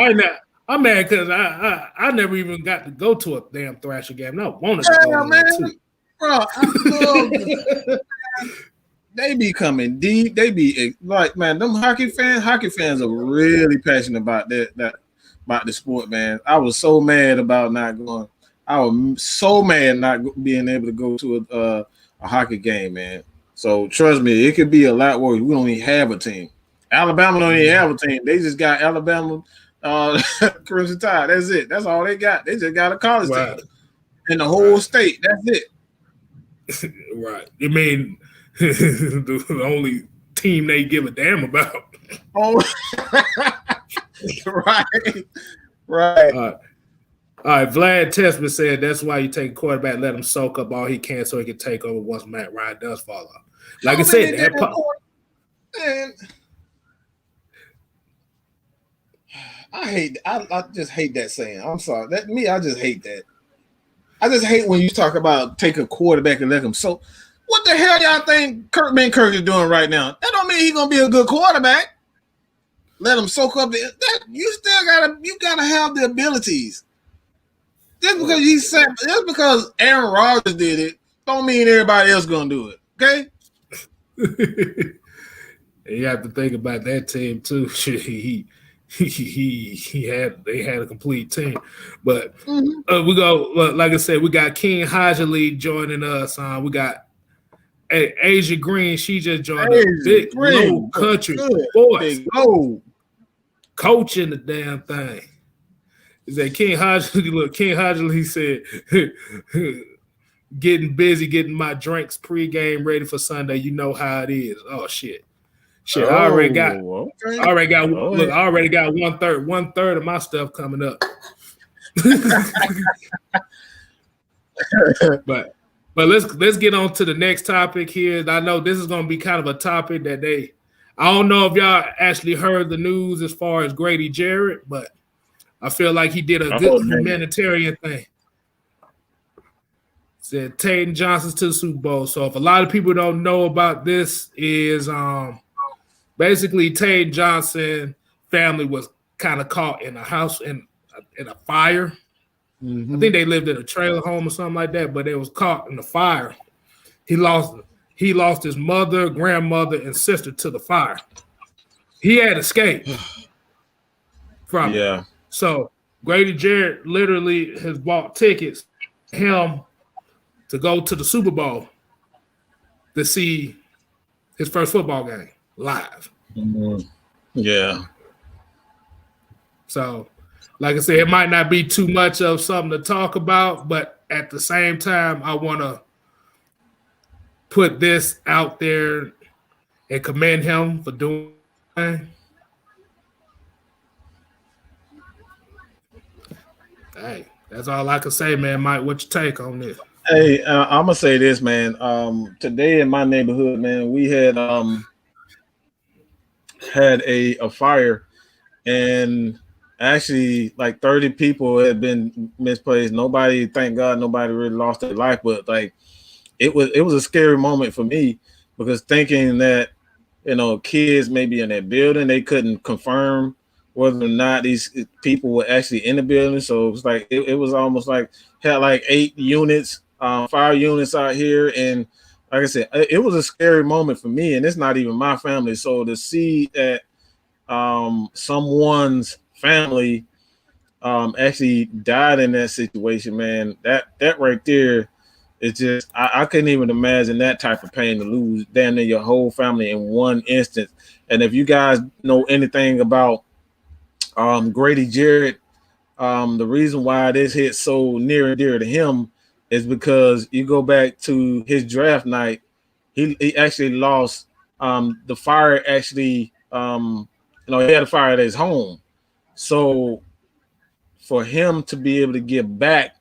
I never even got to go to a damn Thrasher game. I wanted to go man. Bro, I love they be coming deep. They be like, man, them hockey fans are really passionate about that about the sport, man. I was so mad about not going. I was so mad not being able to go to a hockey game, man. So trust me, it could be a lot worse. We don't even have a team. Alabama don't even have a team. They just got Alabama Crimson Tide. That's it. That's all they got. They just got a college team in the whole state. That's it. Right. You mean the only team they give a damn about? Oh, right. All right. Vlad Testman said that's why you take a quarterback, let him soak up all he can so he can take over once Matt Ryan does fall off. Like I said, I just hate that saying. I'm sorry. I just hate that. I just hate when you talk about take a quarterback and let him soak. What the hell y'all think Kirk is doing right now? That don't mean he's gonna be a good quarterback. Let him soak up that. You gotta have the abilities. Just because Aaron Rodgers did it, don't mean everybody else gonna do it. Okay. You have to think about that team too. They had a complete team, but we go. Like I said, we got King Hajali joining us. We got Asia Green. She just joined us. Biglow Kuntry boys, coaching the damn thing. Is that King Hajali? Look, King Hajali said, getting busy, getting my drinks pregame ready for Sunday. You know how it is. Oh shit. I already got one third of my stuff coming up. but let's get on to the next topic here. I know this is going to be kind of a topic that I don't know if y'all actually heard the news as far as Grady Jarrett, but I feel like he did a good humanitarian thing. Said Tatum Johnson's to the Super Bowl. So if a lot of people don't know about this, is basically Tatum Johnson family was kind of caught in a house in a fire. Mm-hmm. I think they lived in a trailer home or something like that, but they was caught in the fire. He lost his mother, grandmother, and sister to the fire. He had escaped from it. So Grady Jarrett literally has bought tickets for him to go to the Super Bowl to see his first football game live. Mm-hmm. Yeah. So, like I said, it might not be too much of something to talk about, but at the same time, I want to put this out there and commend him for doing it. Hey, that's all I can say, man. Mike, what you take on this? Hey, I'm gonna say this, man. Today in my neighborhood, man, we had a fire, and actually, like 30 people had been misplaced. Nobody, thank God, nobody really lost their life, but like it was a scary moment for me because thinking that kids maybe in that building, they couldn't confirm whether or not these people were actually in the building. So it was like it was almost like had like 8 units, fire units out here, and like I said, it was a scary moment for me, and it's not even my family. So to see that someone's family actually died in that situation, man, that right there, it's just I couldn't even imagine that type of pain to lose damn near your whole family in one instance. And if you guys know anything about Grady Jarrett, the reason why this hit so near and dear to him is because you go back to his draft night, he actually lost the fire actually he had a fire at his home. So for him to be able to give back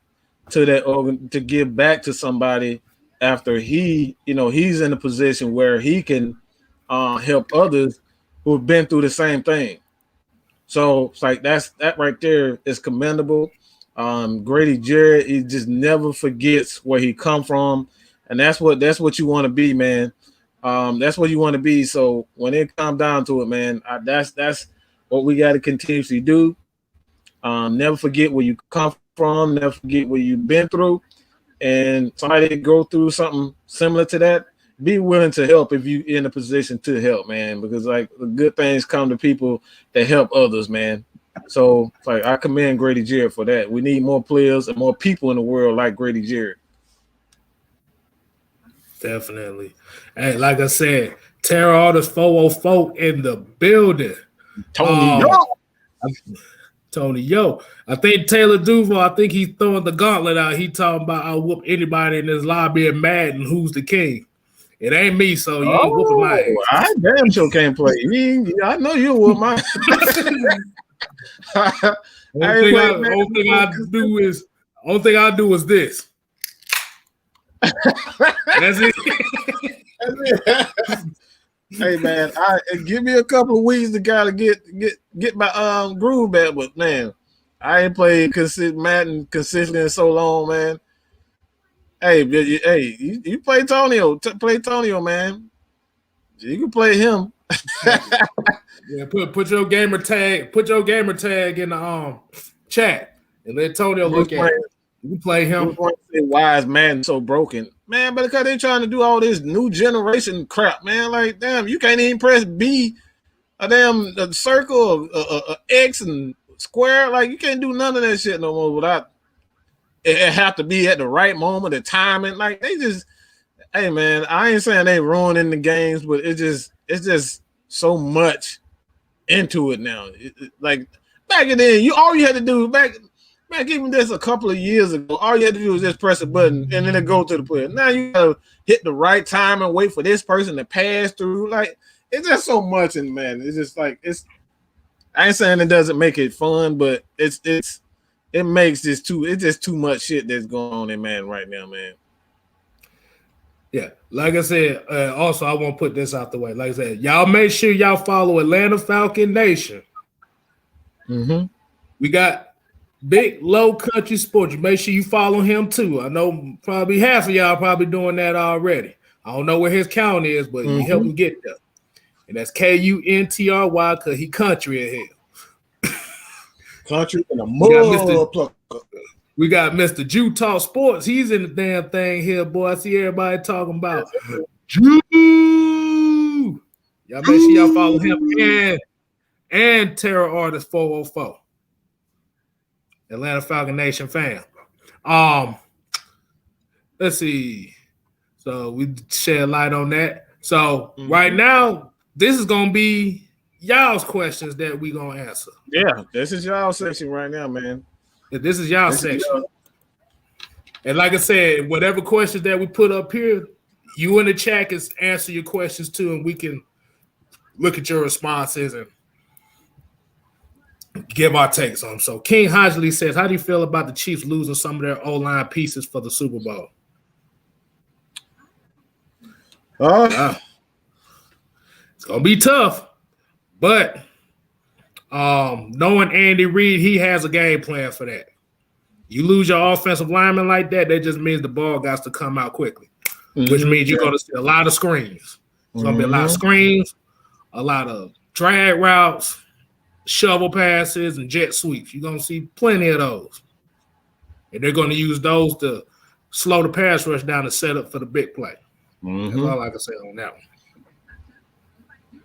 to that organ, to give back to somebody after he's in a position where he can help others who have been through the same thing. So it's like that right there is commendable. Grady Jarrett, he just never forgets where he come from, and that's what you want to be, man. That's what you want to be. So when it comes down to it, man, that's what we got to continuously do. Never forget where you come from. Never forget what you've been through. And somebody go through something similar to that, be willing to help if you're in a position to help, man. Because like the good things come to people that help others, man. So like I commend Grady Jarrett for that. We need more players and more people in the world like Grady Jarrett. Definitely. Hey, like I said, Terror Artist 404 in the building. Tony, Tony, I think Taylor Duval, I think he's throwing the gauntlet out. He talking about I'll whoop anybody in this lobby in Madden. Who's the king? It ain't me, so you ain't whooping my ass. I damn sure can't play. I know you whoop my. Only thing I do is this. That's it. Hey man, give me a couple of weeks to gotta get my groove back, but man, I ain't played Madden consistently in so long, man. Hey, you play Tonio, play Tonio, man. You can play him. Yeah, put your gamer tag, in the chat and let Tonio look at it. You can play him. Why is Madden so broken? Man, but because they're trying to do all this new generation crap, man. Like, damn, you can't even press B, a circle, a X, and square. Like, you can't do none of that shit no more without it have to be at the right moment, the timing. Like, they just, hey, man, I ain't saying they ruining the games, but it's just so much into it now. Like, back then, all you had to do back even this a couple of years ago, all you had to do was just press a button and then it go to the player. Now you gotta hit the right time and wait for this person to pass through. Like, it's just so much, and man, it's just like I ain't saying it doesn't make it fun, but it makes it's just too much shit that's going on in Madden right now, man. Yeah, like I said, also I want to put this out the way. Like I said, y'all make sure y'all follow Atlanta Falcon Nation. Mm-hmm. We got Biglow Kuntry Sports. You make sure you follow him too. I know probably half of y'all probably doing that already. I don't know where his count is, but you help him get there. And that's Kuntry because he country in here. Country in a mud. We got Mr. Jew Talk Sports. He's in the damn thing here, boy. I see everybody talking about Jew. Y'all make sure y'all follow him and Terror Artist 404. Atlanta Falcon Nation fan. Let's see. So we shed light on that. So right now, this is gonna be y'all's questions that we gonna answer. Yeah, this is y'all section right now, man. This is y'all section. And like I said, whatever questions that we put up here, you in the chat can answer your questions too, and we can look at your responses and give our takes on. So King Hodgley says, how do you feel about the Chiefs losing some of their O-line pieces for the Super Bowl? It's gonna be tough, but knowing Andy Reid, he has a game plan for that. You lose your offensive lineman like that just means the ball got to come out quickly, which means you're gonna see a lot of screens. It's gonna be a lot of screens, a lot of drag routes, shovel passes, and jet sweeps. You're gonna see plenty of those, and they're gonna use those to slow the pass rush down to set up for the big play. That's all I can say on that one.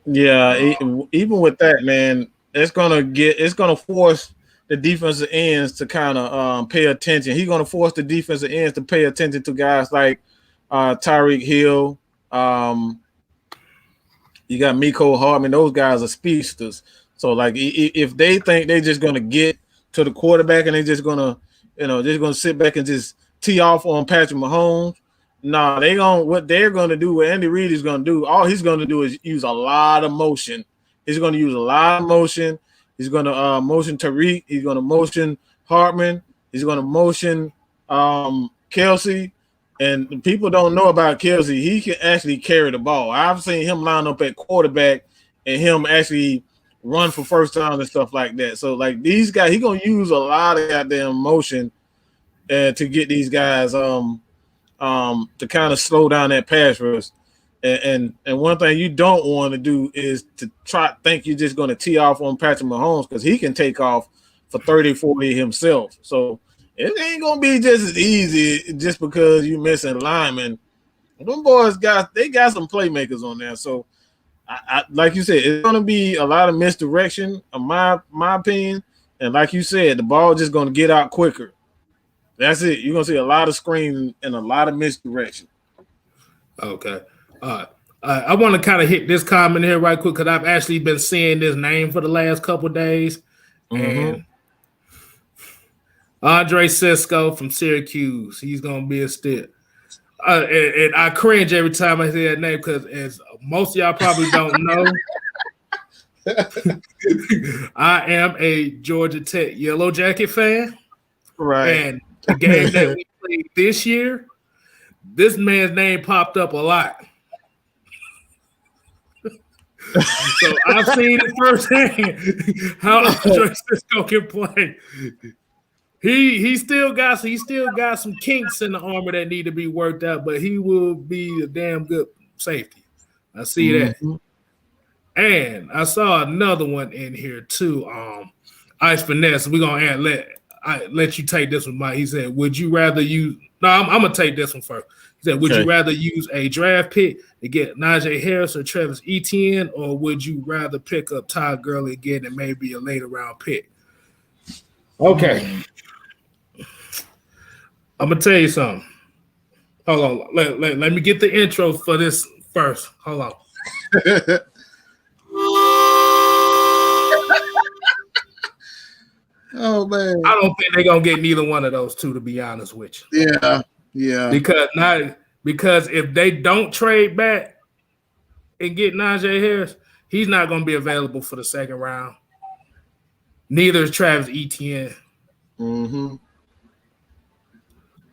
Yeah, even with that, man, it's gonna force the defensive ends to kind of pay attention. He's gonna force the defensive ends to pay attention to guys like Tyreek Hill. You got Mecole Hardman. Those guys are speedsters. So like, if they think they're just gonna get to the quarterback and they're just gonna, just gonna sit back and just tee off on Patrick Mahomes. No, what they're gonna do, what Andy Reid is gonna do, all he's gonna do is use a lot of motion. He's gonna use a lot of motion. He's gonna motion Tariq. He's gonna motion Hartman. He's gonna motion Kelsey. And people don't know about Kelsey. He can actually carry the ball. I've seen him line up at quarterback and him actually run for first down and stuff like that. So like these guys, he's gonna use a lot of goddamn motion to get these guys to kind of slow down that pass rush. And one thing you don't want to do is to think you're just going to tee off on Patrick Mahomes, because he can take off for 30, 40 himself. So it ain't going to be just as easy just because you missing linemen. Them boys got some playmakers on there. So I like you said, it's going to be a lot of misdirection, in my opinion. And like you said, the ball just going to get out quicker. That's it. You're going to see a lot of screens and a lot of misdirection. Okay. I want to kind of hit this comment here right quick, because I've actually been seeing this name for the last couple of days. And Andre Cisco from Syracuse, he's going to be a stick. And I cringe every time I hear that name, because as most of y'all probably don't know, I am a Georgia Tech Yellow Jacket fan. Right. And the game that we played this year, this man's name popped up a lot. So I've seen it firsthand how Andre Cisco can play. He still got some kinks in the armor that need to be worked out, but he will be a damn good safety. I see that. And I saw another one in here too. Ice Finesse. We're gonna let you take this one, Mike. He said, would you rather use I'm gonna take this one first. He said, would you rather use a draft pick to get Najee Harris or Travis Etienne, or would you rather pick up Todd Gurley again and maybe a later round pick? Okay. I'm gonna tell you something. Hold on. Let me get the intro for this first. Hold on. Oh man. I don't think they're gonna get neither one of those two, to be honest with you. Yeah. Because if they don't trade back and get Najee Harris, he's not gonna be available for the second round. Neither is Travis Etienne.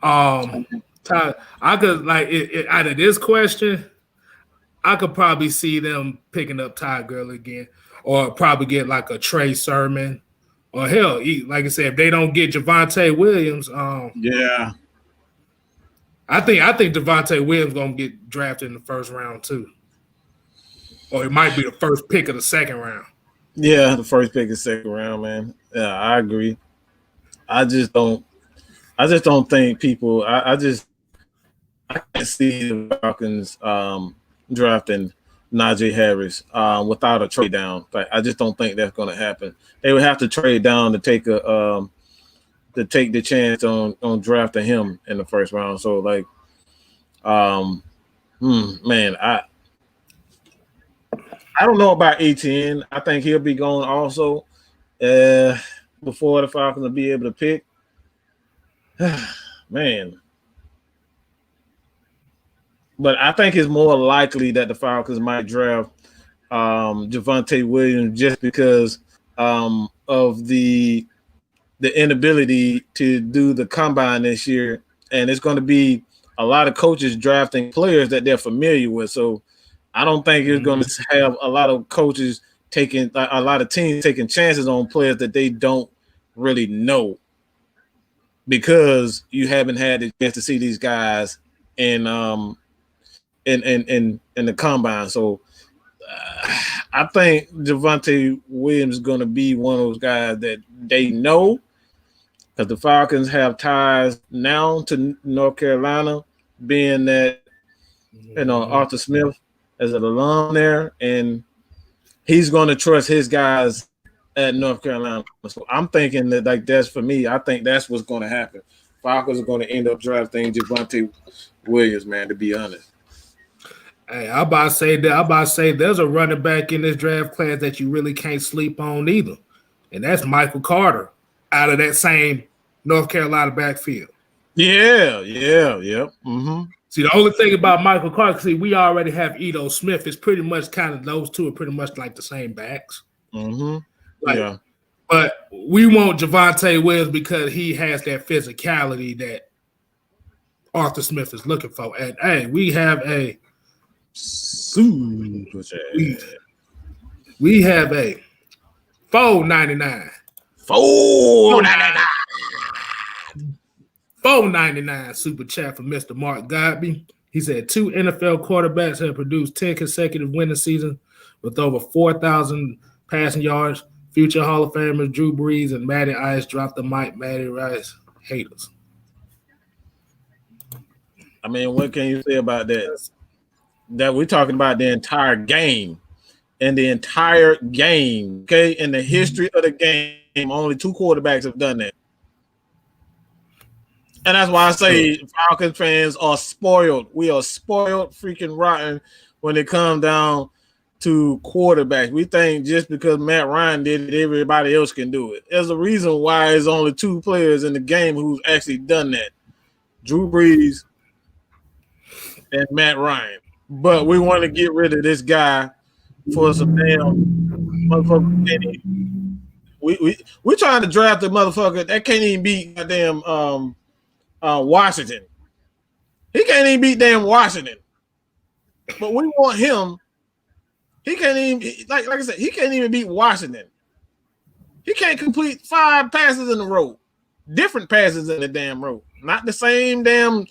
I could out of this question, I could probably see them picking up Todd Gurley again, or probably get like a Trey Sermon, or hell, like I said, if they don't get Javonte Williams, I think Javonte Williams gonna get drafted in the first round too, or it might be the first pick of the second round. Yeah, the first pick of the second round, man. Yeah, I agree. I just don't think people. I can't see the Falcons drafting Najee Harris without a trade down. Like, I just don't think that's going to happen. They would have to trade down to take the chance on drafting him in the first round. So like, man, I don't know about Etienne. I think he'll be going also before the Falcons will be able to pick. Man. But I think it's more likely that the Falcons might draft Javonte Williams just because of the inability to do the combine this year, and it's going to be a lot of coaches drafting players that they're familiar with. So I don't think it's going to have a lot of coaches taking a lot of teams taking chances on players that they don't really know, because you haven't had the chance to see these guys in the combine. So I think Javonte Williams is going to be one of those guys that they know, because the Falcons have ties now to North Carolina, being that Arthur Smith is an alum there, and he's going to trust his guys at North Carolina. So I'm thinking that, like, that's for me. I think that's what's going to happen. Falcons are going to end up drafting Javonte Williams, man, to be honest. Hey, I'm about to say there's a running back in this draft class that you really can't sleep on either, and that's Michael Carter out of that same North Carolina backfield. Yeah. Mm-hmm. See, the only thing about Michael Carter, see, we already have Edo Smith. It's pretty much kind of those two are pretty much like the same backs. Mm-hmm. Yeah. But we want Javonte Williams because he has that physicality that Arthur Smith is looking for. And, hey, we have a we have a $4.99. $4.99 super chat from Mr. Mark Godby. He said 2 NFL quarterbacks have produced 10 consecutive winning seasons with over 4,000 passing yards. Future Hall of Famers Drew Brees and Matty Ice dropped the mic. Matty Rice haters. I mean, what can you say about that? That we're talking about the entire game. And the entire game, okay? In the history of the game, only 2 quarterbacks have done that. And that's why I say Falcons fans are spoiled. We are spoiled, freaking rotten when it comes down to quarterbacks. We think just because Matt Ryan did it, everybody else can do it. There's a reason why there's only 2 players in the game who's actually done that. Drew Brees and Matt Ryan. But we want to get rid of this guy for some damn motherfucker penny. We're trying to draft a motherfucker that can't even beat goddamn Washington. He can't even beat damn Washington. But we want him. He can't even, like I said, he can't even beat Washington. He can't complete 5 passes in a row. Different passes in the damn row. Not the same damn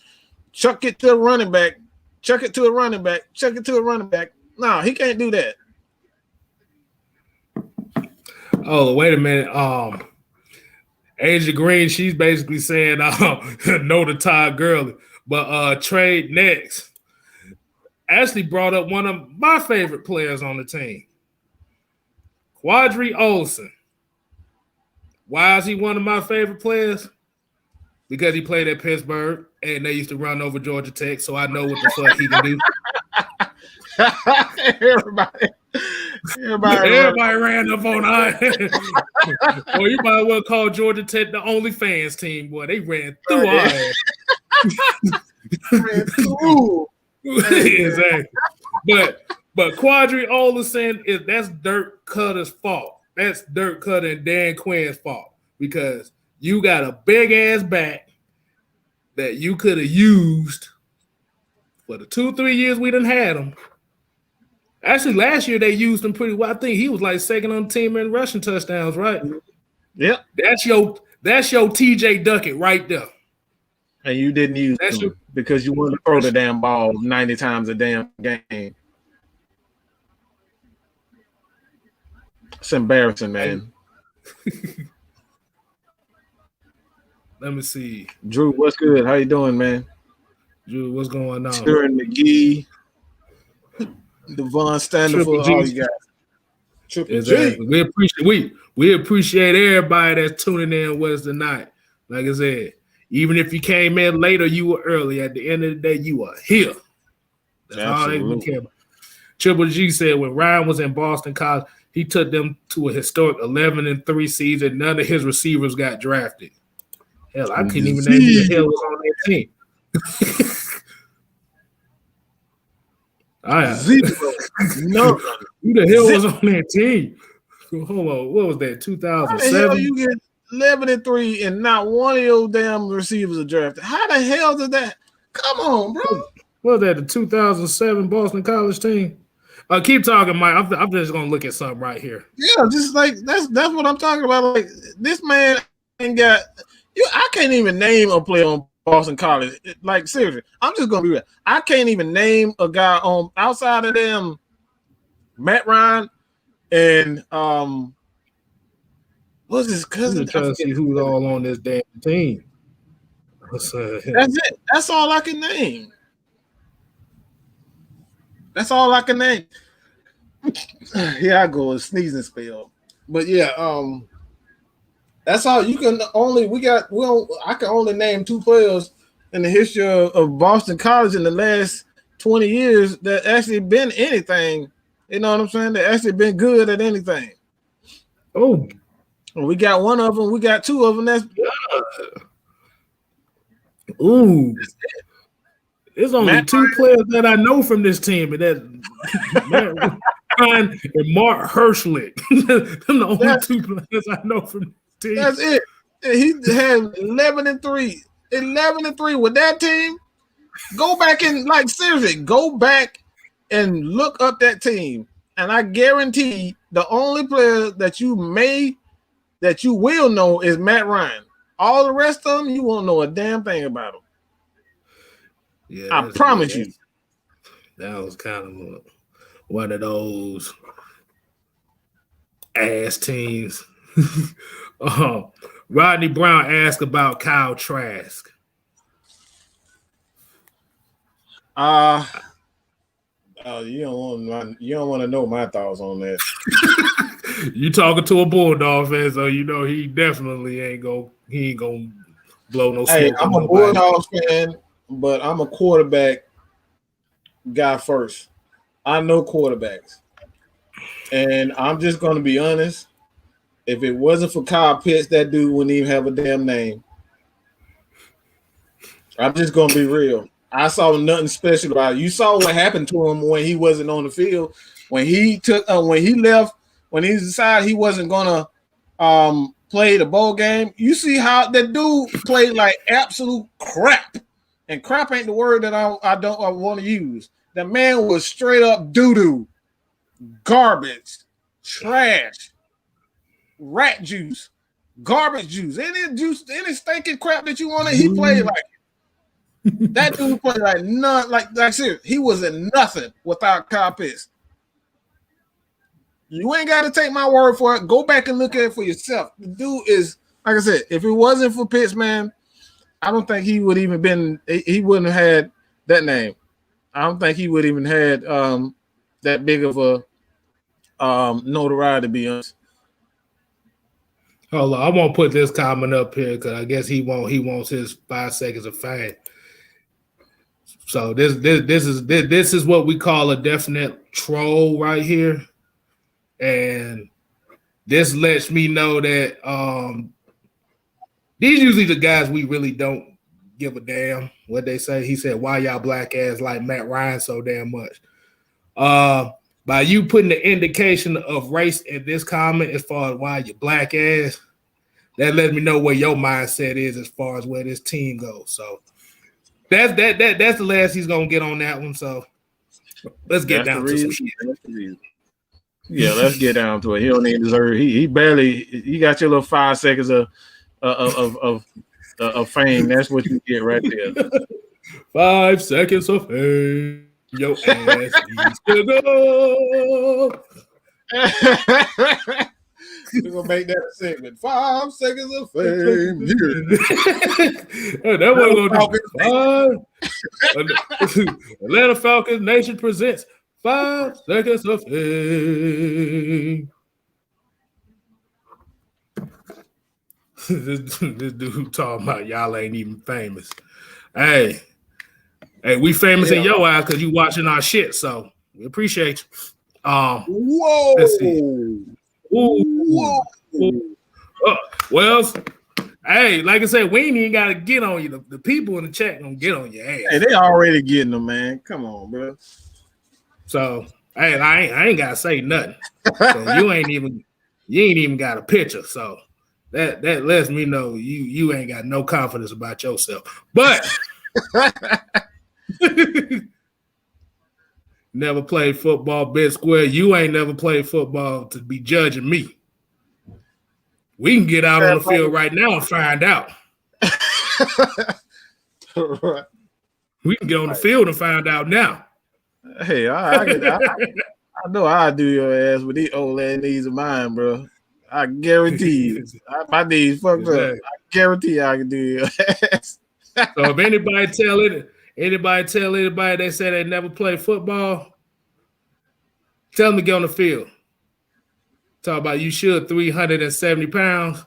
chuck it to a running back, chuck it to a running back, chuck it to a running back. No, he can't do that. Oh, wait a minute. Asia Green, she's basically saying no to Todd Gurley. But trade next. Ashley brought up one of my favorite players on the team, Quadri Olson. Why is he one of my favorite players? Because he played at Pittsburgh and they used to run over Georgia Tech, so I know what the fuck he can do. Everybody ran up on I. Well, you might well call Georgia Tech the only fans team. Boy, they ran through our ass. Ran through. Exactly. But Quadri Olson that's Dirk Cutter's fault. That's Dirk Cutter and Dan Quinn's fault, because you got a big ass back that you could have used for the 2-3 years we done had him. Actually, last year they used him pretty well. I think he was like second on the team in rushing touchdowns, right? Yep. That's your TJ Duckett right there. And you didn't use him because you wanted to throw the damn ball 90 times a damn game. It's embarrassing, man. Let me see. Drew, what's good? How you doing, man? Drew, what's going on? Sharon McGee, Devon Standifer, all you guys. Triple G. We appreciate everybody that's tuning in with us tonight. Like I said, even if you came in later, you were early. At the end of the day, you are here. That's all they care about. Triple G said when Ryan was in Boston College, he took them to a historic 11-3 season. None of his receivers got drafted. Hell, I couldn't even name who the hell was on that team. Zero. No. Who the hell was on that team? Hold on, what was that? How the hell 2007. you get 11-3 and not one of your damn receivers are drafted? How the hell did that? Come on, bro. What was that? The 2007 Boston College team. Keep talking, Mike. I'm just gonna look at something right here. Yeah, just like that's what I'm talking about. Like this man ain't got you. I can't even name a player on Boston College. Like seriously, I'm just gonna be real. I can't even name a guy on outside of them. Matt Ryan and what's his cousin? I'm trying to see who's all on this damn team. That's it. That's all I can name. That's all I can name. Here I go, a sneezing spell. But yeah, that's all you can only I can only name 2 players in the history of Boston College in the last 20 years that actually been anything. You know what I'm saying? That actually been good at anything. Oh, we got one of them, we got 2 of them. That's ooh. There's only Matt 2 players that I know from this team, and that's Matt Ryan and Mark Herschlick. Them the only 2 players I know from this team. That's it. He had 11-3. 11-3 with that team. Go back and like seriously, go back and look up that team. And I guarantee the only player that you will know is Matt Ryan. All the rest of them, you won't know a damn thing about them. Yeah, I promise you. That was kind of one of those ass teams. Rodney Brown asked about Kyle Trask. You don't want to know my thoughts on that. You talking to a Bulldog fan, so you know he definitely ain't gonna blow no smoke. Hey, I'm a Bulldog fan, but I'm a quarterback guy first. I know quarterbacks. And I'm just going to be honest. If it wasn't for Kyle Pitts, that dude wouldn't even have a damn name. I'm just going to be real. I saw nothing special about it. You saw what happened to him when he wasn't on the field. When he left, when he decided he wasn't going to play the bowl game, you see how that dude played like absolute crap. And crap ain't the word that I want to use. The man was straight up doo-doo, garbage, trash, rat juice, garbage juice, any stinking crap that you want to. He played like that dude played like none, like seriously, he was in nothing without Kyle Pitts. You ain't got to take my word for it. Go back and look at it for yourself. The dude is, like I said, if it wasn't for Pitts, man, I don't think he would even been. He wouldn't have had that name. I don't think he would even had that big of a notoriety, to be honest. Hold on, I'm gonna put this comment up here because I guess he wants his 5 seconds of fame. So this is what we call a definite troll right here, and this lets me know that these usually the guys we really don't give a damn what they say. He said, "Why y'all black ass like Matt Ryan so damn much?" By you putting the indication of race in this comment as far as why you black ass, that lets me know where your mindset is as far as where this team goes. So that's the last he's gonna get on that one. So let's get down to some shit. Yeah, let's get down to it. He don't even deserve. He got your little 5 seconds of fame. That's what you get right there. 5 seconds of fame. Your ass needs to go. We're gonna make that a segment. 5 seconds of fame. That one gonna do. Atlanta Falcons Nation presents 5 seconds of fame. This dude talking about y'all ain't even famous. Hey, we famous in your eyes because you watching our shit, so we appreciate you. Whoa! Let's see. Whoa! Well, hey, like I said, we ain't even gotta get on you. The people in the chat gonna get on your ass. Hey, they already getting them, man. Come on, bro. So, hey, I ain't gotta say nothing. So you ain't even You ain't even got a picture, so that lets me know you ain't got no confidence about yourself. But never played football, bit square. You ain't never played football to be judging me. We can get out on the field right now and find out. Right. We can get on the field and find out now. Hey, I know I'll do your ass with these old ass knees of mine, bro. I guarantee you. My knees fucked up. I guarantee I can do your ass. So if anybody tell anybody they say they never played football, tell them to get on the field. Talk about you should 370 pounds.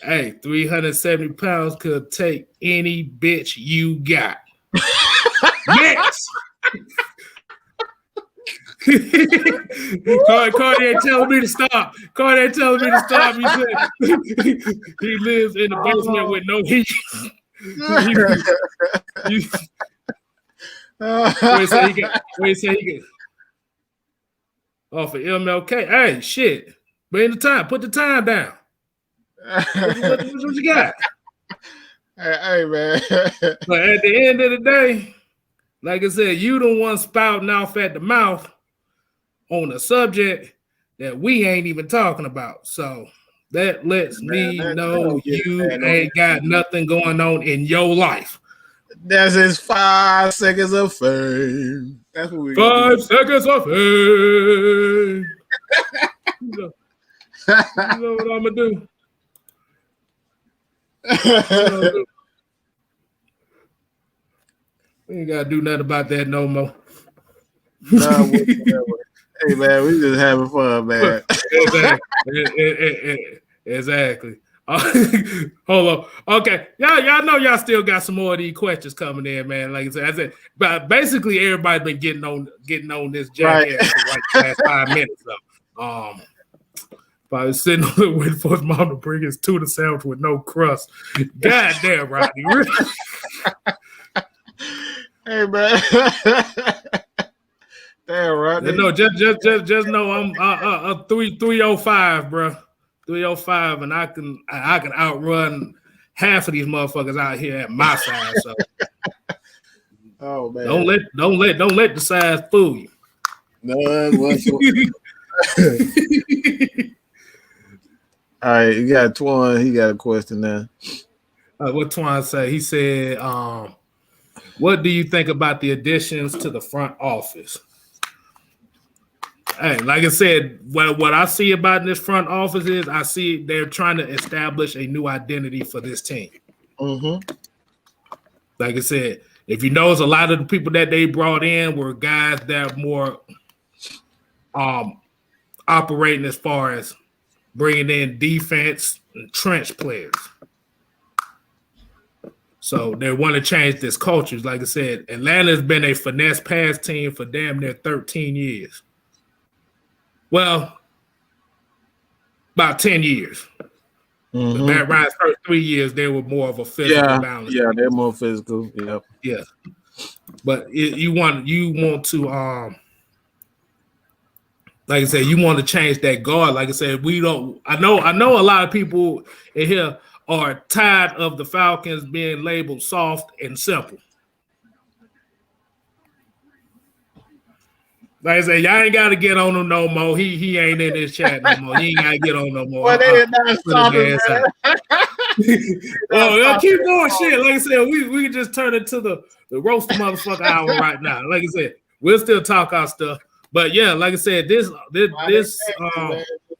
Hey, 370 pounds could take any bitch you got. Yes. Cardi ain't telling me to stop. Cardi ain't telling me to stop. He said he lives in the basement with no heat. Wait, say he get. Oh, for MLK. Hey, shit. Bring the time. Put the time down. What you got? Hey, man. But at the end of the day, like I said, you the one spouting off at the mouth on a subject that we ain't even talking about. So that lets me know you ain't got nothing going on in your life. That's his 5 seconds of fame. That's what we 5 seconds of fame. You know what I'm gonna do? We ain't gotta do nothing about that no more. Nah, hey man, we just having fun, man. Exactly. Hold on. Okay, y'all know y'all still got some more of these questions coming in, man. Like I said, but basically everybody's been getting on this jackass for like the last 5 minutes. So, probably sitting on the waiting for his mom to bring his tuna sandwich with no crust. God damn, Rodney. Hey man. Damn, Rodney. No, just know I'm 305, bro. 305, and I can outrun half of these motherfuckers out here at my size. So, oh man, don't let the size fool you. None whatsoever. All right, you got Twan. He got a question now. What Twan say? He said, "What do you think about the additions to the front office?" Hey, like I said, what I see about this front office is I see they're trying to establish a new identity for this team. Mm-hmm. Like I said, if you notice, a lot of the people that they brought in were guys that are more operating as far as bringing in defense and trench players. So they want to change this culture. Like I said, Atlanta's been a finesse pass team for damn near 13 years. Well, about 10 years. Mm-hmm. Matt Ryan's first 3 years, they were more of a physical balance. Yeah, they're more physical. Yep. Yeah. But you want to like I said, you want to change that guard. Like I said, I know a lot of people in here are tired of the Falcons being labeled soft and simple. Like I said, y'all ain't got to get on him no more. He ain't in this chat no more. He ain't got to get on no more. Well, they not stopping, well, y'all keep doing shit. Like I said, we can just turn it to the roast motherfucker hour right now. Like I said, we'll still talk our stuff. But yeah, like I said, this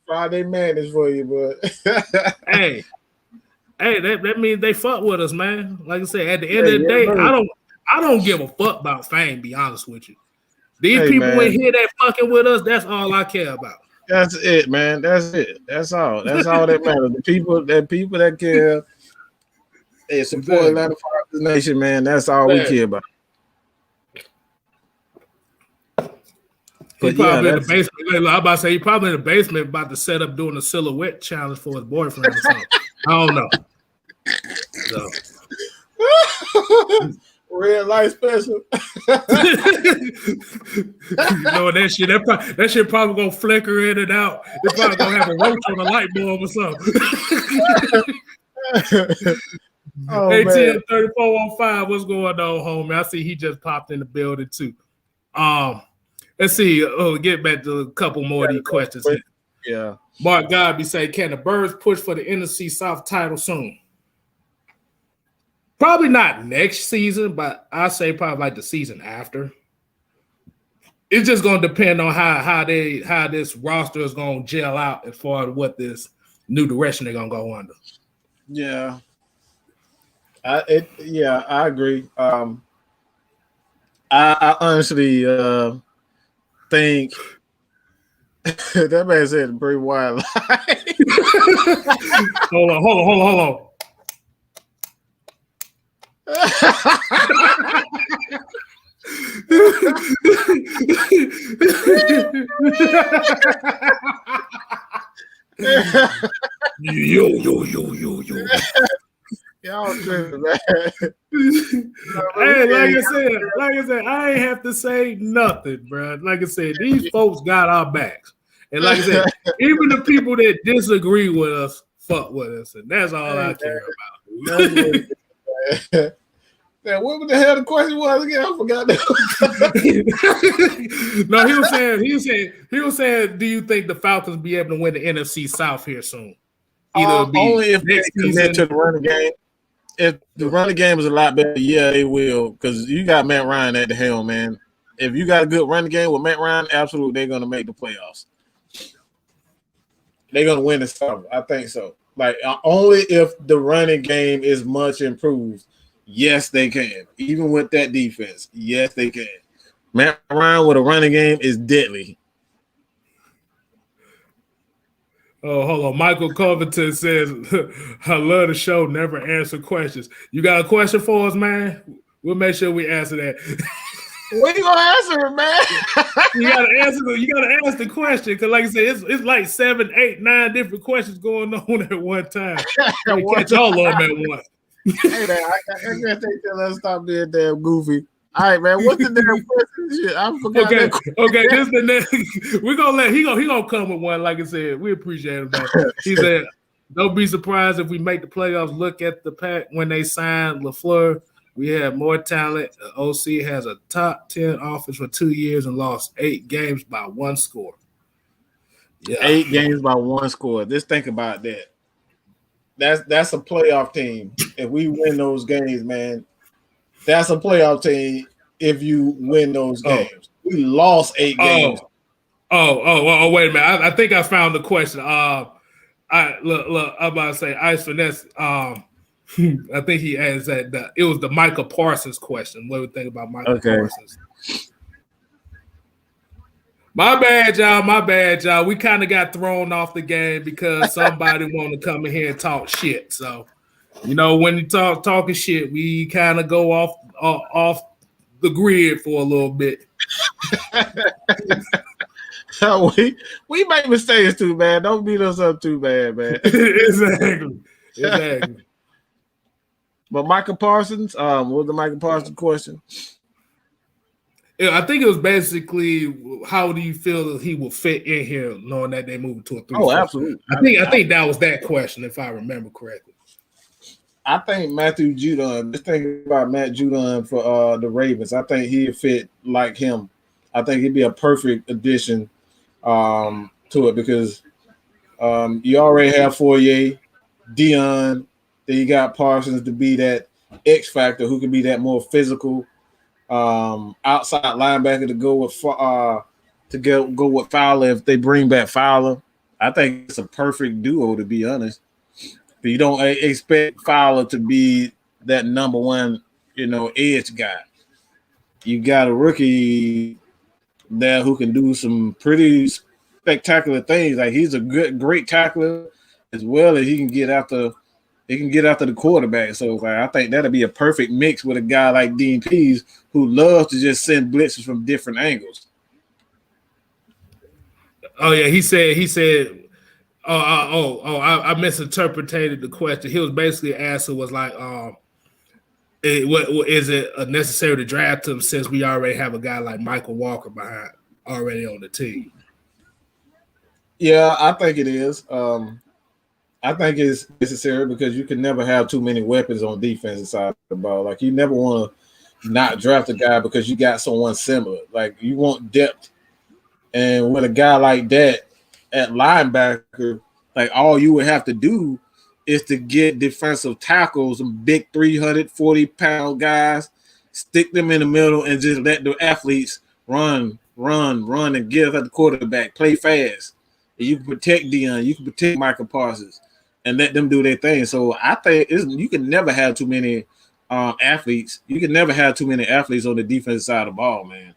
Friday man is for you, but hey, that means they fuck with us, man. Like I said, at the end of the day, I don't give a fuck about fame, be honest with you. These people in here that fucking with us, that's all I care about. That's it, man. That's it. That's all. That's all that matters. The people that care and support Atlanta Falcons Nation, man. That's all we care about. He's probably in the basement. I'm about to say he's probably in the basement about to set up doing a silhouette challenge for his boyfriend or something. I don't know. So. Red light special. You know that shit probably gonna flicker in and out. It's probably gonna have a roach on the light bulb or something. Oh, ATM 3415, what's going on, homie? I see he just popped in the building too. Let's see. Oh, get back to a couple more of these questions. Yeah. Mark Godby say, can the Birds push for the NFC South title soon? Probably not next season, but I say probably like the season after. It's just gonna depend on how this roster is gonna gel out as far as what this new direction they're gonna go under. Yeah. I agree. I honestly think that man said Bray Wyatt. Hold on. Yo. Y'all tripping, man. Hey, like I said, I ain't have to say nothing, bro. Like I said, these folks got our backs. And like I said, even the people that disagree with us, fuck with us. And that's all I care about. Man, what the hell the question was again? I forgot that. No, he was saying, do you think the Falcons be able to win the NFC South here soon? Only if they commit to the running game. If the running game is a lot better, yeah, they will. Because you got Matt Ryan at the helm, man. If you got a good running game with Matt Ryan, absolutely, they're going to make the playoffs. They're going to win the South. I think so. Like, only if the running game is much improved. Yes, they can. Even with that defense, yes, they can. Matt Ryan with a running game is deadly. Oh, hold on. Michael Covington says, I love the show, never answer questions. You got a question for us, man? We'll make sure we answer that. When you gonna answer it, man? You gotta ask the question, because like I said, it's like 7, 8, 9 different questions going on at one time. You catch all of them at once. Hey man, I guess they tell us stop being damn goofy. All right, man. What's the damn question? Shit, I forgot. Okay. This the next. We're gonna let he gonna come with one. Like I said, we appreciate him. Man. He said, "Don't be surprised if we make the playoffs. Look at the pack when they signed LaFleur. We have more talent. The OC has a top 10 offense for 2 years and lost 8 games by 1 score. Yeah, 8 games by 1 score. Just think about that. That's a playoff team. If we win those games, man, that's a playoff team. If you win those games, we lost 8 games. Wait a minute. I think I found the question. I'm about to say Ice Finesse. I think he asked that it was the Micah Parsons question. What do you think about Micah Parsons? My bad, y'all. We kind of got thrown off the game because somebody wanted to come in here and talk shit. So, when you talking shit, we kind of go off the grid for a little bit. we make mistakes too, man. Don't beat us up too bad, man. Exactly. But Michael Parsons, what was the Michael Parsons question? I think it was basically, how do you feel that he will fit in here, knowing that they moved to a 3? Oh, absolutely. I think that was that question, if I remember correctly. I think Matthew Judon. Just think about Matt Judon for the Ravens. I think he'd fit like him. I think he'd be a perfect addition to it because you already have Fourier, Dion. Then you got Parsons to be that X factor who can be that more physical outside linebacker to go with Fowler if they bring back Fowler. I think it's a perfect duo, to be honest. But you don't expect Fowler to be that number one, edge guy. You got a rookie there who can do some pretty spectacular things. Like he's a great tackler as well as he can get after the quarterback. So I think that'll be a perfect mix with a guy like Dean Pease who loves to just send blitzes from different angles. Oh yeah, he said. I misinterpreted the question. He was basically asking was like, Is it necessary to draft him since we already have a guy like Michael Walker behind already on the team? Yeah, I think it is. I think it's necessary because you can never have too many weapons on defensive side of the ball. Like you never want to not draft a guy because you got someone similar. Like you want depth, and with a guy like that at linebacker, like all you would have to do is to get defensive tackles, some big 340-pound guys, stick them in the middle, and just let the athletes run, and give at the quarterback, play fast. And you can protect Dion, you can protect Michael Parsons, and let them do their thing. So I think you can never have too many athletes. You can never have too many athletes on the defensive side of the ball, man.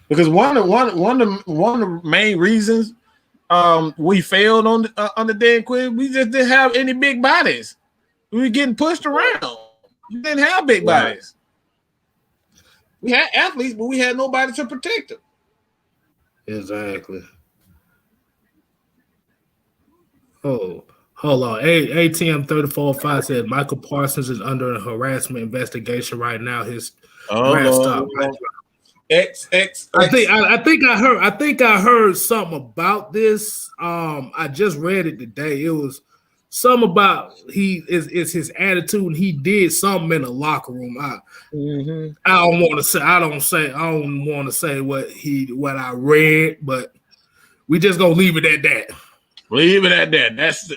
Because one of the main reasons we failed on the Dan Quinn, we just didn't have any big bodies. We were getting pushed around. We didn't have big bodies. We had athletes, but we had nobody to protect them. Exactly. Oh, hold on. ATM 3405 said Michael Parsons is under a harassment investigation right now. His stop. I think I heard something about this. I just read it today. It was something about it's his attitude, and he did something in the locker room. I don't want to say what I read, but we just gonna leave it at that. Leave it at that. That's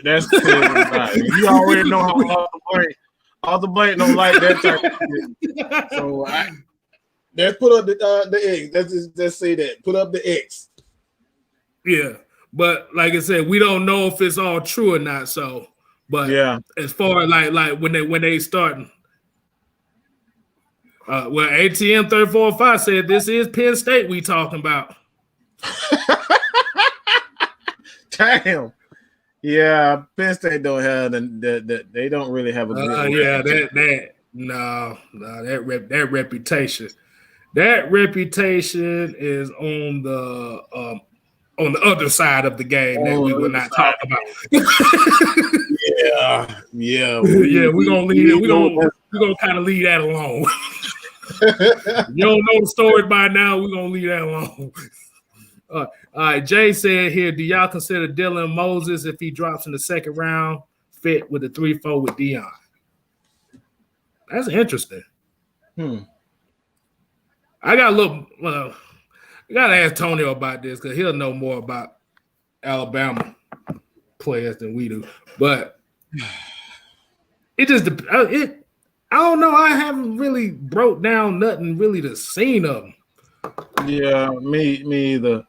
you already know how Arthur Blank don't like that type of shit. So let's put up the X. Let's say that. Put up the X. Yeah, but like I said, we don't know if it's all true or not. So, but yeah, as far as like when they starting, ATM 3405 said this is Penn State we talking about. Damn. Yeah, Penn State don't have they don't really have a good that reputation. That reputation is on the other side of the game that we will not talk about. yeah. We're gonna leave it. We're gonna kind of leave that alone. You don't know the story by now, we're gonna leave that alone. All right, Jay said here, do y'all consider Dylan Moses, if he drops in the second round, fit with the 3-4 with Dion? That's interesting. I gotta ask Tonio about this because he'll know more about Alabama players than we do. But it just I don't know. I haven't really broke down nothing really to scene of them. Yeah, me either.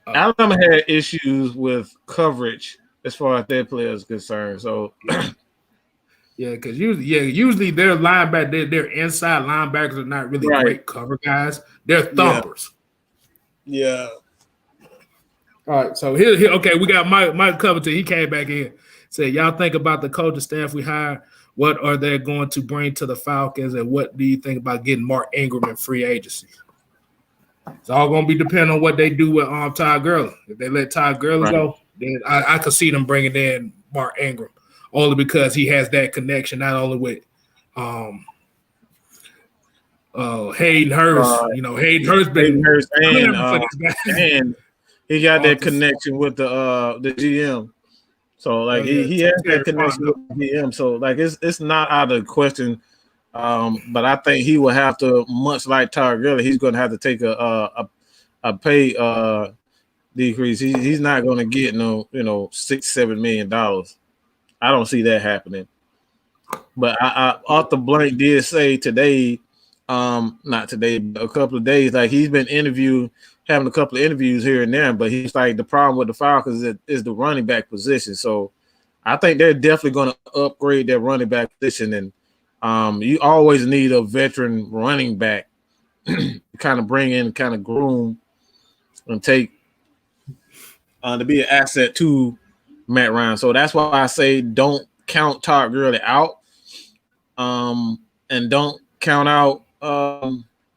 Alabama had issues with coverage as far as their players concerned. So yeah, because usually their linebacker, their inside linebackers are not really great cover guys. They're thumpers. Yeah. All right, so here okay, we got Mike Covington. He came back in, said, y'all think about the coaching staff we hired. What are they going to bring to the Falcons, and what do you think about getting Mark Ingram in free agency? It's all going to be depending on what they do with Todd Gurley. If they let Todd Gurley go, then I could see them bringing in Mark Ingram, only because he has that connection not only with Hayden Hurst. Hayden Hurst and he got that connection with the GM. So like he has that connection with the GM. So like it's not out of the question. But I think he will have to, much like Todd Gurley, he's going to have to take a pay decrease. He's not going to get $6-7 million. I don't see that happening. But Arthur Blank did say today, not today, but a couple of days, like he's been having a couple of interviews here and there, but he's like the problem with the Falcons is the running back position. So I think they're definitely going to upgrade their running back position, and you always need a veteran running back to kind of bring in, kind of groom, and take to be an asset to Matt Ryan. So that's why I say don't count Todd Gurley out, and don't count out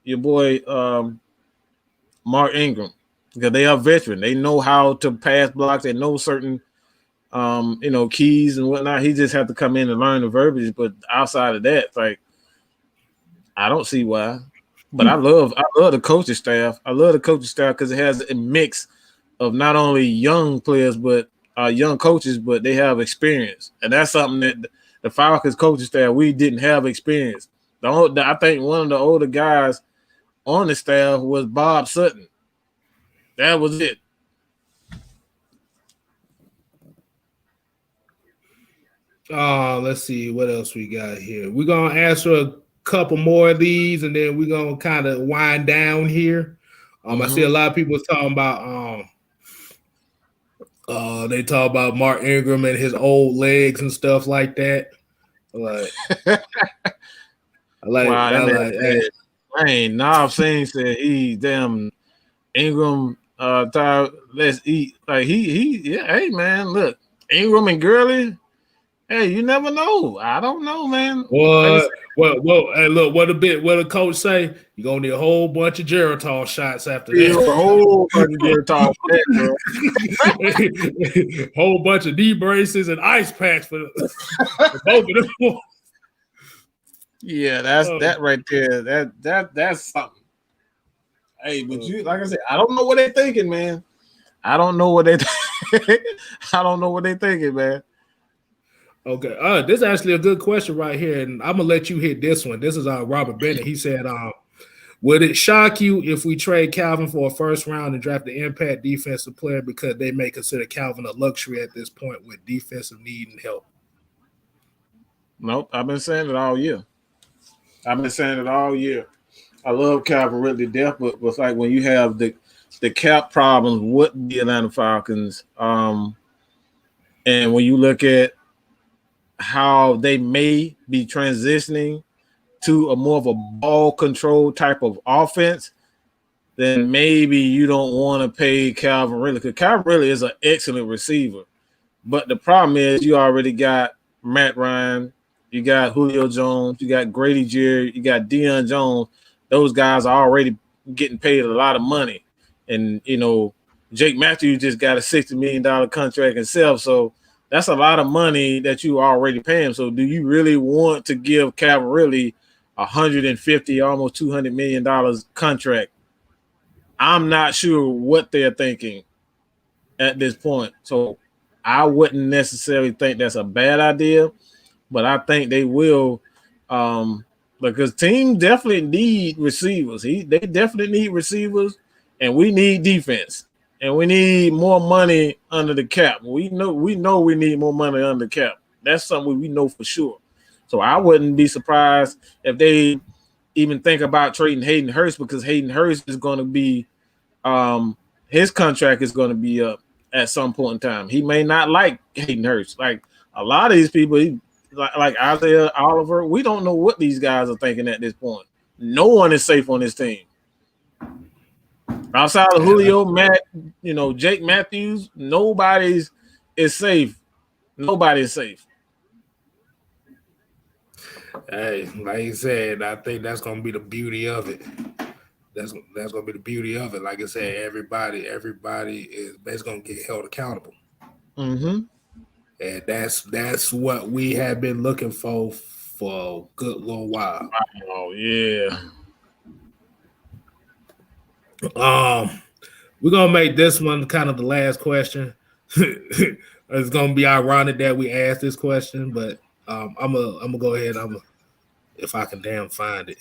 your boy Mark Ingram, because they are veteran. They know how to pass blocks. They know certain keys and whatnot. He just had to come in and learn the verbiage. But outside of that, like, I don't see why. But I love the coaching staff. I love the coaching staff because it has a mix of not only young players but young coaches, but they have experience, and that's something that the Falcons coaching staff, we didn't have experience. I think one of the older guys on the staff was Bob Sutton. That was it. Let's see what else we got here. We're gonna answer a couple more of these, and then we're gonna kind of wind down here. I see a lot of people talking about they talk about Mark Ingram and his old legs and stuff like that. Knob Singh said he damn Ingram let's eat. Like hey man, look, Ingram and Gurley. Hey, you never know. I don't know, man. Well, hey, look, what a coach say? You're gonna need a whole bunch of Geritol shots after that. A whole bunch of Geritol, bro. Whole bunch of knee braces and ice packs for both of them. Yeah, that's that right there. That's something. Hey, but you, like I said, I don't know what they're thinking, man. I don't know what they're thinking, man. Okay. This is actually a good question right here, and I'm gonna let you hit this one. This is Robert Bennett. He said, would it shock you if we trade Calvin for a first round and draft the impact defensive player because they may consider Calvin a luxury at this point with defensive need and help? Nope. I've been saying it all year. I love Calvin Ridley to death, but it's like when you have the cap problems with the Atlanta Falcons, and when you look at how they may be transitioning to a more of a ball control type of offense, then maybe you don't want to pay Calvin Ridley, because Calvin Ridley is an excellent receiver. But the problem is you already got Matt Ryan, you got Julio Jones, you got Grady Jarrett, you got Deion Jones. Those guys are already getting paid a lot of money. And, Jake Matthews just got a $60 million contract himself. So that's a lot of money that you already pay him. So do you really want to give Calvin Ridley $150, almost $200 million contract? I'm not sure what they're thinking at this point. So I wouldn't necessarily think that's a bad idea, but I think they will, because teams definitely need receivers. They definitely need receivers, and we need defense. And we need more money under the cap. We know we need more money under the cap. That's something we know for sure. So I wouldn't be surprised if they even think about trading Hayden Hurst, because Hayden Hurst is going to be his contract is going to be up at some point in time. He may not like Hayden Hurst. Like a lot of these people, like Isaiah Oliver, we don't know what these guys are thinking at this point. No one is safe on this team. Outside of Julio, Jake Matthews, nobody is safe. Nobody is safe. Hey, like you said, I think that's gonna be the beauty of it. That's gonna be the beauty of it. Like I said, everybody is basically gonna get held accountable. Mm-hmm. And that's what we have been looking for a good little while. Oh yeah. We're gonna make this one kind of the last question. It's gonna be ironic that we asked this question, but I'm gonna go ahead. If I can damn find it.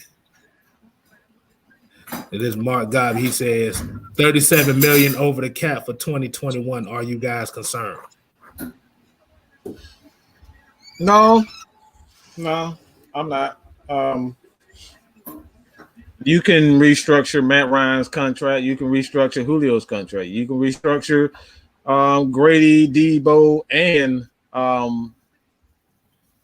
It is Mark Gobb. He says $37 million over the cap for 2021. Are you guys concerned? No, I'm not. You can restructure Matt Ryan's contract. You can restructure Julio's contract. You can restructure Grady, Debo, and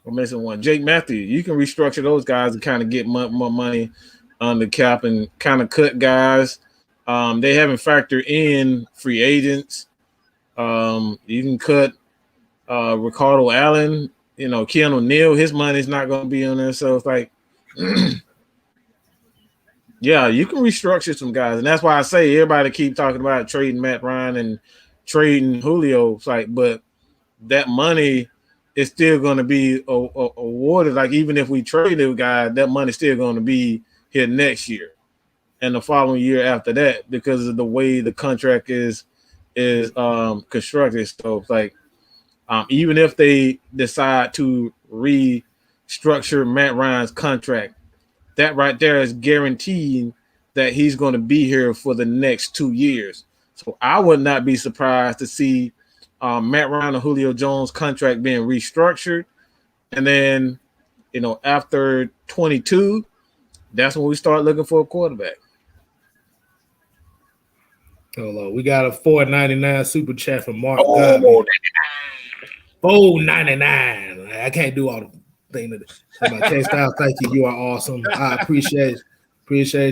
we're missing one, Jake Matthews. You can restructure those guys and kind of get more money on the cap and kind of cut guys. They haven't factored in free agents. You can cut Ricardo Allen. Keanu O'Neal, his money's not going to be on there. So it's like, yeah, you can restructure some guys. And that's why I say everybody keep talking about trading Matt Ryan and trading Julio. It's like, but that money is still going to be awarded. Like even if we trade the guy, that money's still going to be here next year and the following year after that because of the way the contract is constructed. So it's like even if they decide to restructure Matt Ryan's contract, that right there is guaranteeing that he's going to be here for the next 2 years. So I would not be surprised to see Matt Ryan and Julio Jones' contract being restructured. And then, after 22, that's when we start looking for a quarterback. Hold on. We got a $4.99 super chat from Mark Gunn. $4.99. I can't do all the things. KSTYLZ, thank you. You are awesome. I appreciate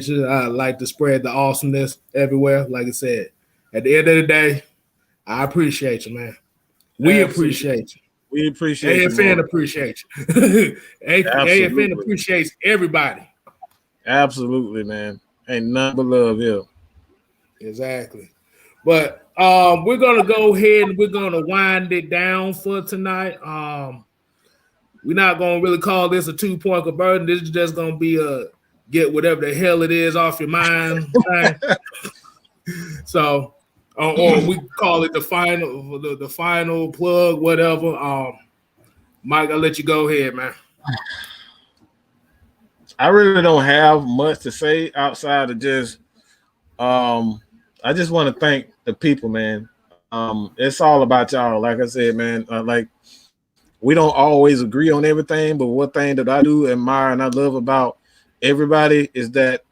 you. I like to spread the awesomeness everywhere. Like I said, at the end of the day, I appreciate you, man. We appreciate you. We appreciate you. AFN appreciates you. AFN appreciates everybody. Absolutely, man. Ain't nothing but love here. Exactly. But we're gonna go ahead and we're gonna wind it down for tonight. We're not gonna really call this a 2-point conversion. This is just gonna be a get whatever the hell it is off your mind. So, or we call it the final plug, whatever. Mike, I'll let you go ahead, man. I really don't have much to say outside of just I just want to thank the people, man. It's all about y'all. Like I said, man, like we don't always agree on everything, but one thing that I do admire and I love about everybody is that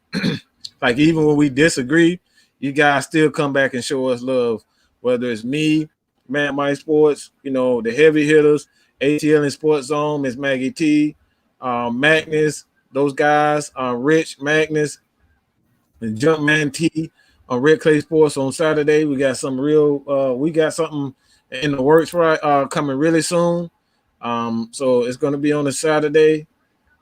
like even when we disagree, you guys still come back and show us love, whether it's me, Matt Mike Sports, the heavy hitters, ATL and Sports Zone, Miss Maggie T, Magnus, those guys, Rich, Magnus, and Jumpman T on Red Clay Sports on Saturday. We got some we got something in the works coming really soon. So it's going to be on a Saturday.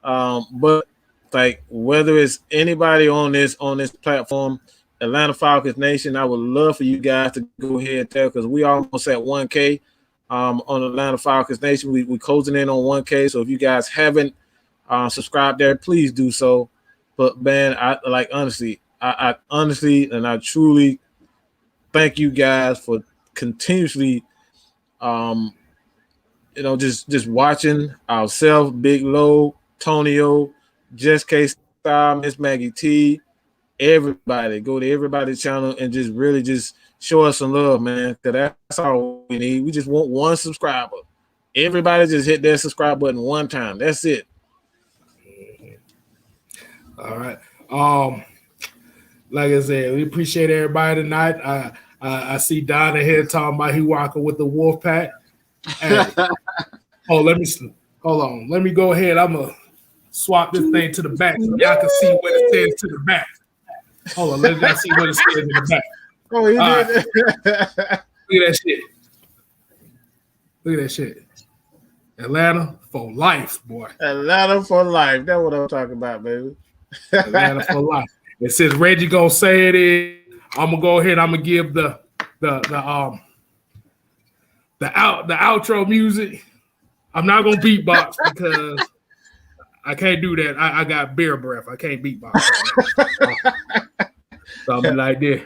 But like whether it's anybody on this platform, Atlanta Falcons Nation, I would love for you guys to go ahead there because we almost at 1K on Atlanta Falcons Nation. We closing in on 1K. So if you guys haven't subscribed there, please do so. But man, I honestly and I truly thank you guys for continuously just watching ourselves, Biglow, Tonio, Just KSTYLZ, Miss Maggie T, everybody. Go to everybody's channel and just really just show us some love, man. Because that's all we need. We just want one subscriber. Everybody just hit that subscribe button one time. That's it. All right. Like I said, we appreciate everybody tonight. I see Donna here talking about he walking with the wolf pack. Hey. Hold on. Let me go ahead. I'm gonna swap this thing to the back so y'all can see what it says to the back. Hold on, let me see what it says in the back. Oh, he did. Look at that shit. Atlanta for life, boy. Atlanta for life. That's what I'm talking about, baby. Atlanta for life. It says Reggie gonna say it is. I'm gonna go ahead. I'm gonna give the outro music. I'm not gonna beatbox because I can't do that. I got beer breath. I can't beatbox. So I'll be like this.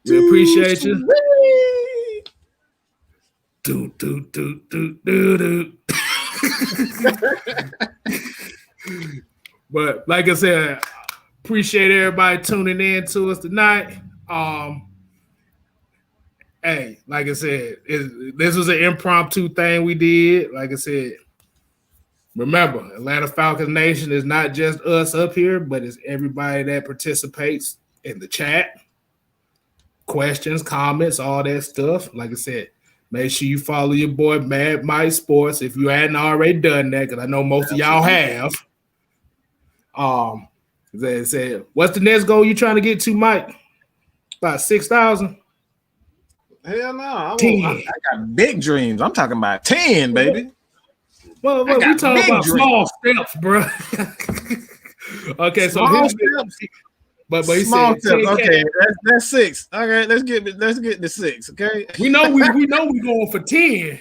We appreciate you. Do. But like I said, appreciate everybody tuning in to us tonight. Hey, like I said, this was an impromptu thing we did. Like I said, remember, Atlanta Falcons Nation is not just us up here, but it's everybody that participates in the chat. Questions, comments, all that stuff. Like I said, make sure you follow your boy Mad Mike Sports if you hadn't already done that, because I know most of y'all have. They said, what's the next goal you trying to get to, Mike? About 6,000? Hell no. I 10. got big dreams. I'm talking about 10, baby. Well, we talking about dreams. small steps, bro. Okay, Small so steps. but he Small said steps. 10K. Okay, that's 6. Okay, let's get the 6. Okay, We know we going for 10.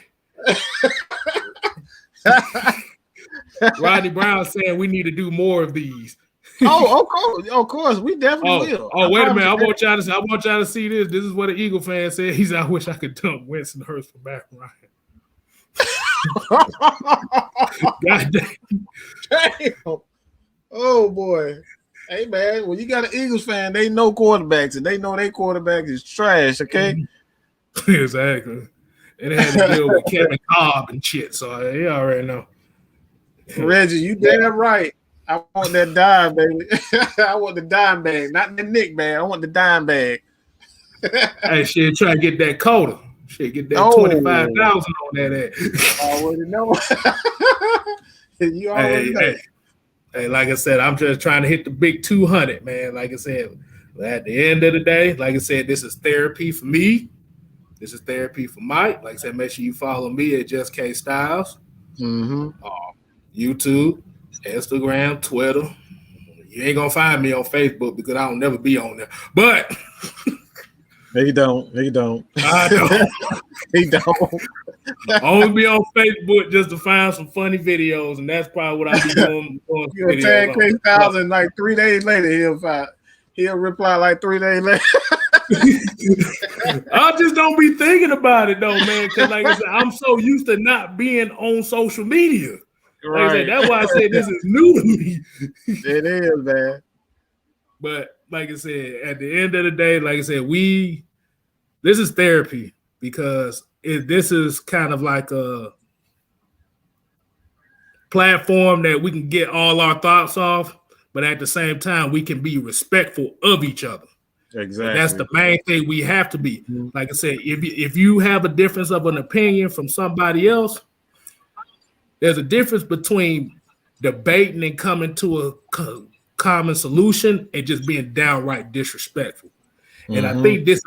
Rodney Brown saying we need to do more of these. of course, we definitely will. Oh, wait a minute! I want y'all to see this. This is what an Eagle fan said. He said, "I wish I could dump Winston Hurst for back Ryan." God damn! Oh boy! Hey man, when you got an Eagles fan, they know quarterbacks and they know their quarterback is trash. Okay, exactly. And they had to deal with Kevin Cobb and shit. So they already know. Reggie, you damn right. I want that dime, baby. I want the dime bag, not the Nick bag. I want the dime bag. Hey, shit, try to get that quota. Shit, get that 25,000 on that. I already know. You already know. Hey, like I said, I'm just trying to hit the big 200, man. Like I said, at the end of the day, like I said, this is therapy for me. This is therapy for Mike. Like I said, make sure you follow me at Just KSTYLZ. YouTube, Instagram, Twitter. You ain't gonna find me on Facebook because I don't never be on there. But he don't. I don't. He don't. I only be on Facebook just to find some funny videos, and that's probably what I be doing. You'll tag Kstlyz like 3 days later. He'll reply like 3 days later. I just don't be thinking about it though, man. Because like I said, I'm so used to not being on social media. Like I said, that's why I said this is new to me. It is, man. But like I said, at the end of the day, like I said, this is therapy because this is kind of like a platform that we can get all our thoughts off, but at the same time, we can be respectful of each other. Exactly. And that's the main thing we have to be. Like I said, if you have a difference of an opinion from somebody else, there's a difference between debating and coming to a common solution and just being downright disrespectful. And I think this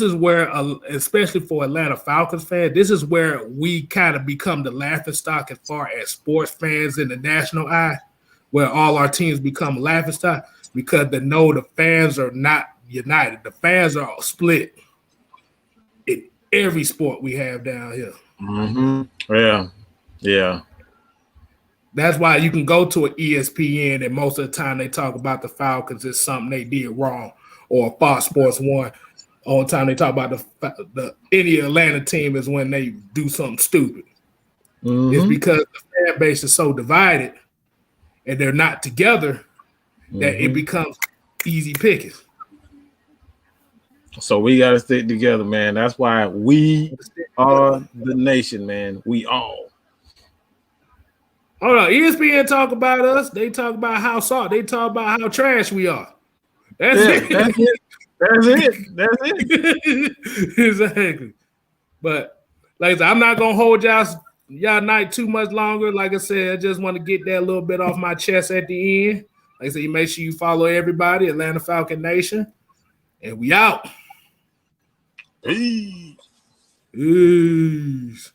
is where, especially for Atlanta Falcons fans, this is where we kind of become the laughingstock as far as sports fans in the national eye, where all our teams become laughingstock because they know the fans are not united. The fans are all split in every sport we have down here. Yeah. That's why you can go to an ESPN and most of the time they talk about the Falcons as something they did wrong, or Fox Sports 1. All the time they talk about the any Atlanta team is when they do something stupid. It's because the fan base is so divided and they're not together that it becomes easy pickings. So we got to stick together, man. That's why we are the nation, man. We all. Hold on, ESPN talk about us. They talk about how soft. They talk about how trash we are. That's it. That's it. Exactly. But like I said, I'm not gonna hold y'all night too much longer. Like I said, I just want to get that little bit off my chest at the end. Like I said, you make sure you follow everybody, Atlanta Falcon Nation, and we out. Peace. Peace.